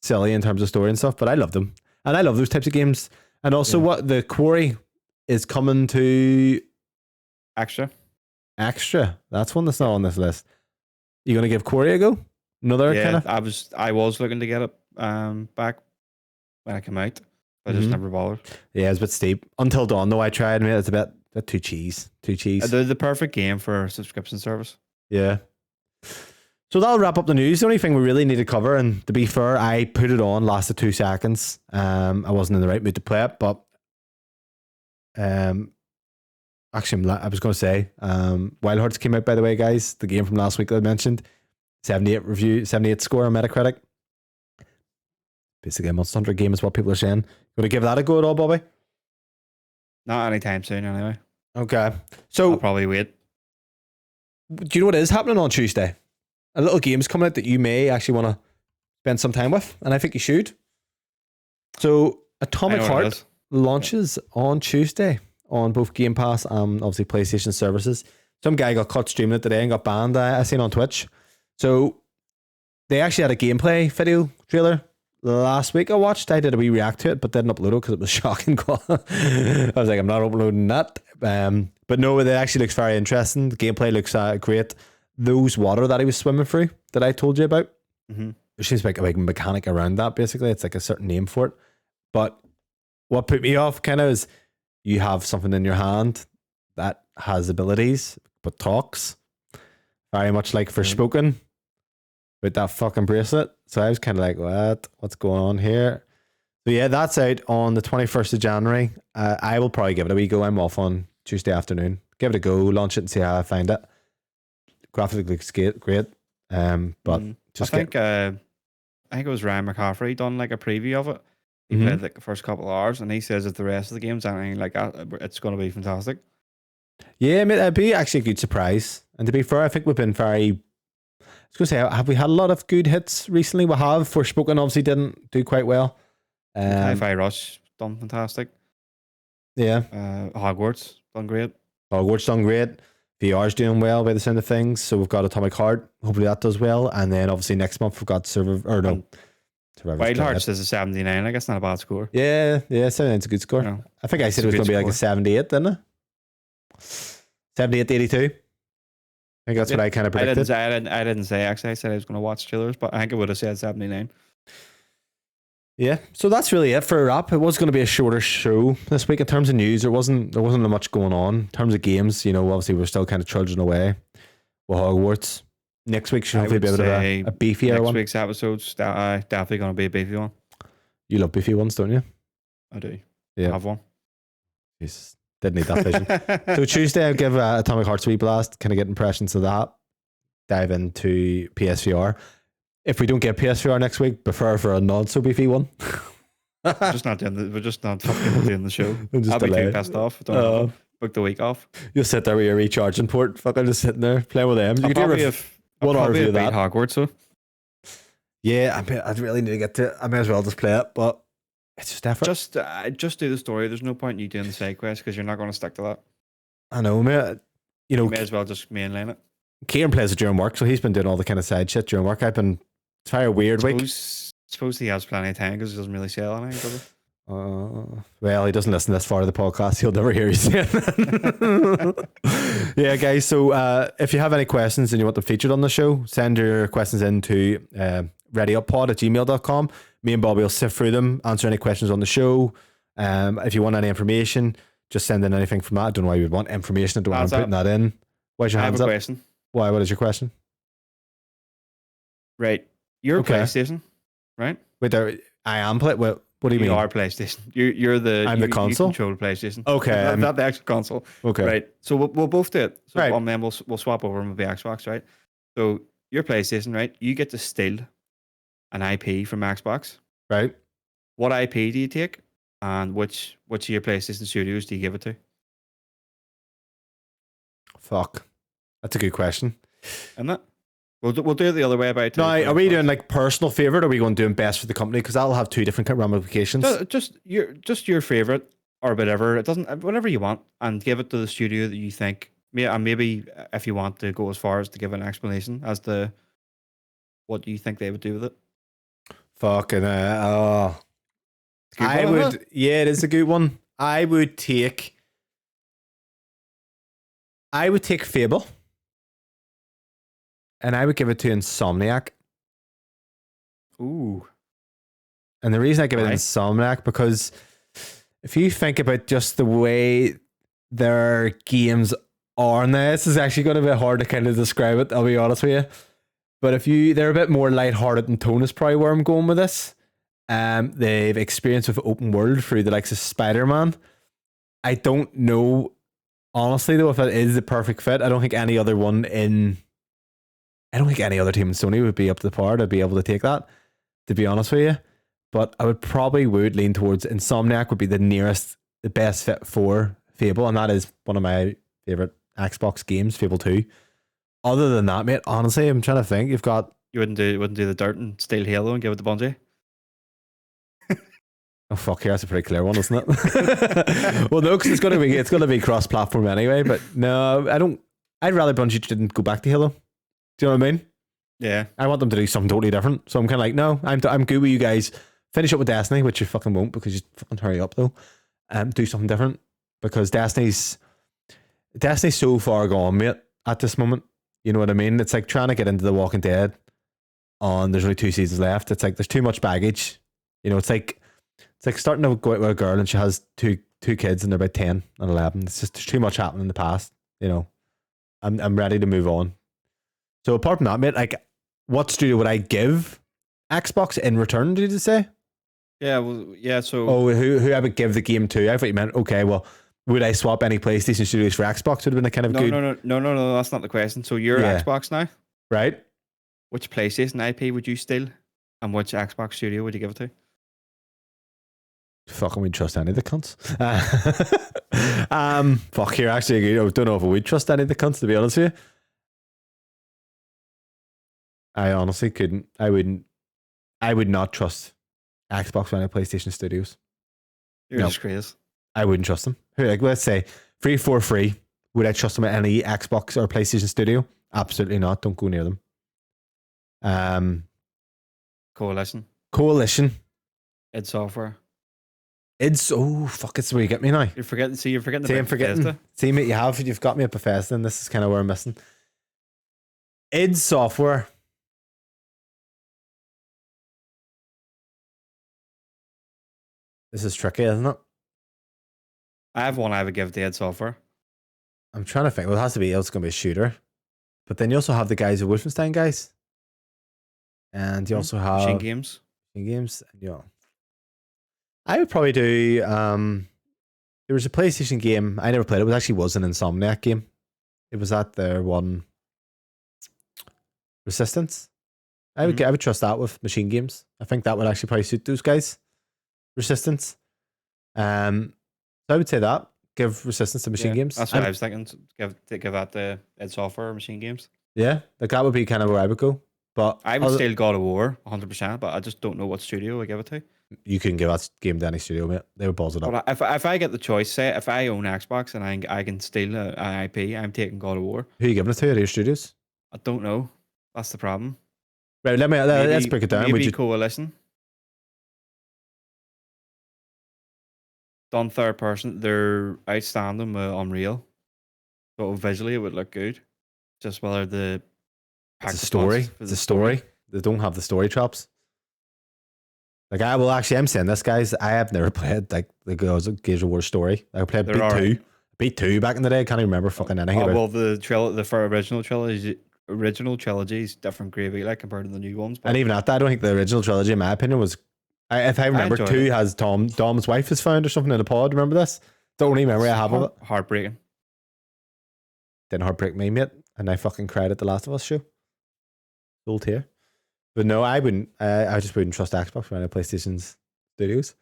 silly in terms of story and stuff, but I love them. And I love those types of games. And also what the Quarry is coming to Extra. That's one that's not on this list. You gonna give Quarry a go? Another kind of I was looking to get it back when I came out. I just never bothered. Yeah, it's a bit steep. Until Dawn though, I tried, mate. It's a bit too cheese. They're the perfect game for a subscription service. Yeah. So that'll wrap up the news. The only thing we really need to cover, and to be fair, I put it on, lasted 2 seconds. I wasn't in the right mood to play it, but actually, I was going to say, Wild Hearts came out, by the way, guys. The game from last week that I mentioned, 78 score on Metacritic. Basically, a Monster Hunter game is what people are saying. Going to give that a go at all, Bobby? Not anytime soon, anyway. Okay, so I'll probably wait. Do you know what is happening on Tuesday? A little game's coming out that you may actually want to spend some time with, and I think you should. So, Atomic Heart launches on Tuesday on both Game Pass and obviously PlayStation services. Some guy got caught streaming it today and got banned. I seen on Twitch. So, they actually had a gameplay video trailer last week. I did a wee react to it, but didn't upload it because it was shocking. I was like, I'm not uploading that. But no, it actually looks very interesting. The gameplay looks great. Those water that he was swimming through that I told you about, there seems like a big mechanic around that. Basically, it's like a certain name for it. But what put me off kind of is you have something in your hand that has abilities but talks, very much like Forspoken with that fucking bracelet. So I was kind of like, what's going on here? So yeah, that's out on the 21st of January. I will probably give it a wee go. I'm off on Tuesday afternoon. Give it a go, launch it and see how I find it. Graphically looks great. But just I think it was Ryan McCaffrey done like a preview of it. He played like the first couple of hours, and he says that the rest of the game's anything like that, it's going to be fantastic. Yeah, mate, it'd be actually a good surprise. And to be fair, I think we've been very. I was going to say, have we had a lot of good hits recently? We have. Forspoken obviously didn't do quite well. Hi-Fi Rush done fantastic. Yeah. Hogwarts done great. VR's doing well by the sound of things. So we've got Atomic Heart. Hopefully that does well. And then obviously next month we've got Survivor. Wild Hearts is a 79. I guess not a bad score. Yeah, 79's a good score. No, I think I said it was going to be like a 78, didn't it? 78 to 82. I think that's what I kind of predicted. I didn't say, actually. I said I was going to watch trailers, but I think it would have said 79. Yeah, so that's really it for a wrap. It was going to be a shorter show this week in terms of news. There wasn't much going on in terms of games. You know, obviously we're still kind of trudging away with Hogwarts. Next week should hopefully be a bit of a beefier one. Next week's episode's definitely going to be a beefy one. You love beefy ones, don't you? I do. Yeah, I have one. Jesus, didn't need that vision. So Tuesday I'll give Atomic Hearts a wee blast, kind of get impressions of that. Dive into PSVR. If we don't get PSVR next week, prefer for a not so beefy one. We're just not fucking doing the show. I'll be too pissed off. Book the week off. You'll sit there with your recharging port, fucking just sitting there playing with them. You could I'll probably have that Hogwarts though. Yeah, I'd really need to get to it. I may as well just play it, but it's just effort. Just do the story. There's no point in you doing the side quest because you're not going to stick to that. I know, mate. You may as well just mainline it. Kieran plays it during work, so he's been doing all the kind of side shit during work. It's very weird week. Suppose he has plenty of time because he doesn't really sell anything, does he? Well, he doesn't listen this far to the podcast. He'll never hear you say it. Yeah, guys. So if you have any questions and you want them featured on the show, send your questions in to readyuppod@gmail.com. Me and Bobby will sift through them, answer any questions on the show. If you want any information, just send in anything from that. I don't know why you would want information. I don't want That's putting that in. Why's your I have hands a up? question. Why? What is your question? Right. You're Okay. PlayStation, right? Wait, there. I am play. What do you mean? You are PlayStation. You're the. I'm the You console? control PlayStation. Okay, Not the actual console. Okay. Right. So we'll both do it. So Right. and then we'll swap over and we'll be Xbox, right? So your PlayStation, right? You get to steal an IP from Xbox. Right. What IP do you take, and which of your PlayStation studios do you give it to? Fuck. That's a good question. Isn't it? We'll do it the other way about. Now, are we doing like personal favorite, or are we going to do best for the company? Because that'll have two different ramifications. Just your favorite or whatever. It doesn't whatever you want, and give it to the studio that you think. And maybe if you want to go as far as to give an explanation as to what do you think they would do with it. Fucking Good I one, would. isn't it? Yeah, it is a good one. I would take Fable, and I would give it to Insomniac. Ooh. And the reason I give it Why? Insomniac, because if you think about just the way their games are now, this is actually going to be hard to kind of describe it, I'll be honest with you. But they're a bit more lighthearted in tone is probably where I'm going with this. They've experience with open world through the likes of Spider-Man. I don't know, honestly though, if that is the perfect fit. I don't think any other team in Sony would be up to the par to be able to take that, to be honest with you. But I would lean towards Insomniac would be the best fit for Fable, and that is one of my favorite Xbox games, Fable 2. Other than that, mate, honestly, I'm trying to think. You've got You wouldn't do the dirt and steal Halo and give it to Bungie? oh fuck, here that's a pretty clear one, isn't it? Well, no, because it's gonna be cross-platform anyway. But no, I don't. I'd rather Bungie didn't go back to Halo. Do you know what I mean? Yeah. I want them to do something totally different. So I'm kind of like, no, I'm good with you guys. Finish up with Destiny, which you fucking won't because you fucking hurry up though. Do something different because Destiny's so far gone, mate. At this moment, you know what I mean. It's like trying to get into The Walking Dead. There's only 2 seasons left. It's like there's too much baggage. You know, it's like starting to go out with a girl and she has two kids and they're about 10 and 11. It's just there's too much happening in the past. You know, I'm ready to move on. So apart from that, mate, like, what studio would I give Xbox in return? Did you say? Yeah. Well. Yeah. So. Who I would give the game to? I thought you meant okay. Well, would I swap any PlayStation studios for Xbox? Would have been a kind of good. No. That's not the question. So you're Yeah. Xbox now. Right. Which PlayStation IP would you steal, and which Xbox studio would you give it to? Fucking we'd trust any of the cunts. Fuck, here actually, I don't know if we'd trust any of the cunts, to be honest with you. I honestly couldn't. I would not trust Xbox or any PlayStation studios. You're No. just crazy. I wouldn't trust them. Like, let's say free for free. Would I trust them at any Xbox or PlayStation studio? Absolutely not. Don't go near them. Coalition. id Software. It's fuck, it's where you get me now. You're forgetting. See, you're forgetting. See, I'm about forgetting. Bethesda. See, mate, you've got me at Bethesda, and this is kind of where I'm missing. id Software. This is tricky, isn't it? I have one I would give to id Software. I'm trying to think. Well, it has to be. It's going to be a shooter. But then you also have the guys, the Wolfenstein guys, and you also have Machine Games. games. Yeah, I would probably do. There was a PlayStation game I never played. It was an Insomniac game. It was at their one Resistance. I would trust that with Machine Games. I think that would actually probably suit those guys. Resistance. So I would say that. Give Resistance to Machine Games. That's what I was thinking. Give that to id Software or Machine Games. Yeah, like that would be kind of where I would go. But I would steal God of War 100%, but I just don't know what studio I give it to. You can give that game to any studio, mate. They would balls it up. But if I get the choice, say if I own Xbox and I can steal an IP, I'm taking God of War. Who are you giving it to? Are your studios? I don't know. That's the problem. Right, let's break it down. Maybe Coalition. Done third person. They're outstanding with Unreal. So visually it would look good. Just whether the It's a story. It's a story. They don't have the story chops. Like I'm saying this, guys. I have never played like the Gears of War story. I played They're Beat all 2. right. Beat 2 back in the day. I can't even remember fucking anything about it. Well, the original trilogy is different gravy, like compared to the new ones. But And even at that, I don't think the original trilogy, in my opinion, was. If I remember, enjoyed 2 it. has Dom's wife is found or something in a pod. Remember this? The only memory I have of it. Heartbreaking. Didn't heartbreak me, mate. And I fucking cried at the Last of Us show. Old tear. But no, I wouldn't. I just wouldn't trust Xbox running PlayStation's studios.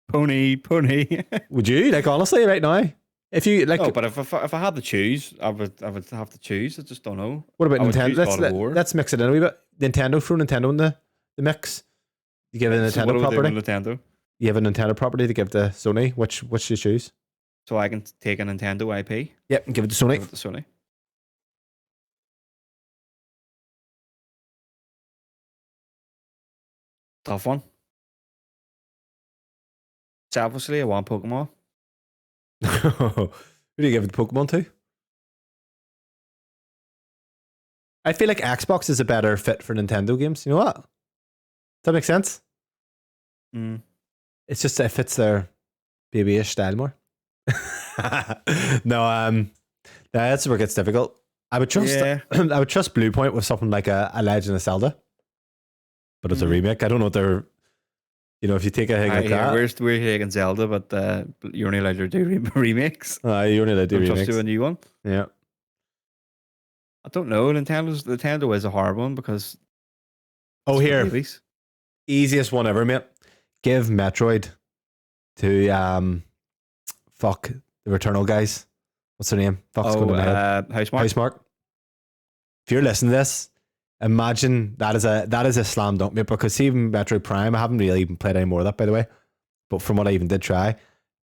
Pony. Would you? Like, honestly, right now? If you like, No, but if I had to choose, I would have to choose. I just don't know. what about I would choose Nintendo? God of War. Let's mix it in a wee bit. Nintendo, throw Nintendo in the mix. You give it a So Nintendo what do we do property. with Nintendo? You have a Nintendo property to give to Sony. Which do you choose? So I can take a Nintendo IP. Yep, and give it to Sony. Give it to Sony. Tough one. Selfishly, I want Pokemon. Who do you give it Pokemon to? I feel like Xbox is a better fit for Nintendo games. You know what? Does that make sense? Mm. It's just it fits their babyish style more. No, that's where it gets difficult. I would trust I would trust Bluepoint with something like a Legend of Zelda, but it's a remake. I don't know what they're. You know, if you take a thing like that, we're taking Zelda, but you're only allowed to do remakes. you only allowed to do Don't remakes. trust do a new one. Yeah. I don't know. Nintendo is a hard one because. Oh, it's for here, babies. easiest one ever, mate. Give Metroid to fuck the Returnal guys. What's their name? Fuck's going to my head. Housemarque. If you're listening to this, imagine that is a slam dunk, mate. Because even Metroid Prime, I haven't really even played any more of that, by the way. But from what I even did try,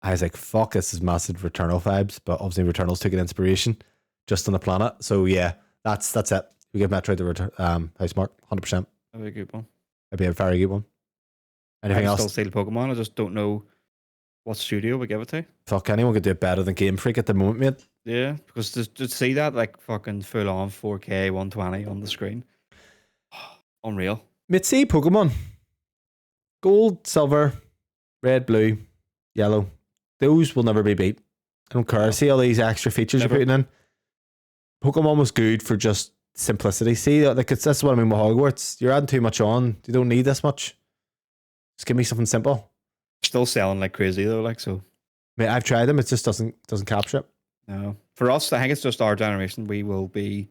I was like, "Fuck, this is massive Returnal vibes." But obviously, Returnals took an inspiration just on the planet. So yeah, that's it. We give Metroid the Housemarque, 100%. That'd be a good one. That'd be a very good one. Anything I else? still steal Pokemon. I just don't know what studio we give it to. Fuck, anyone could do it better than Game Freak at the moment, mate. Yeah, because to see that like fucking full on 4K 120 on the screen, unreal. Mate, see Pokemon. Gold, silver, red, blue, yellow. Those will never be beat. I don't care. No. See all these extra features Never. you're putting in. Pokemon was good for just simplicity. See, like that's what I mean with Hogwarts. You're adding too much on. You don't need this much. Just give me something simple. Still selling like crazy though, like so. Mate, I've tried them. It just doesn't capture it. No, for us, I think it's just our generation. We will be,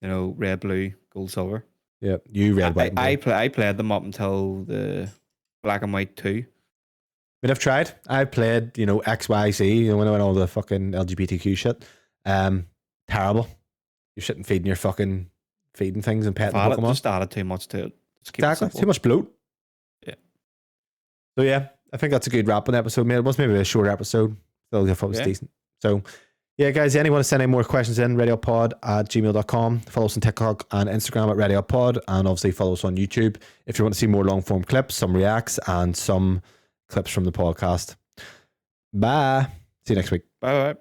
red, blue, gold, silver. Yeah, you red, white, and blue. I played them up until the black and white 2. But I've tried. I've played, X, Y, Z, when I went all the fucking LGBTQ shit. Terrible. You're sitting feeding your fucking feeding things and petting Pokemon. Just added too much to it. Just keep it Exactly. simple. Too much bloat. Yeah. So yeah, I think that's a good wrap on the episode, mate. It was maybe a shorter episode. Still, I thought it was decent. So yeah, guys, anyone want to send any more questions in, radiopod@gmail.com. Follow us on TikTok and Instagram at radiopod, and obviously follow us on YouTube if you want to see more long form clips, some reacts, and some clips from the podcast. Bye. See you next week. Bye.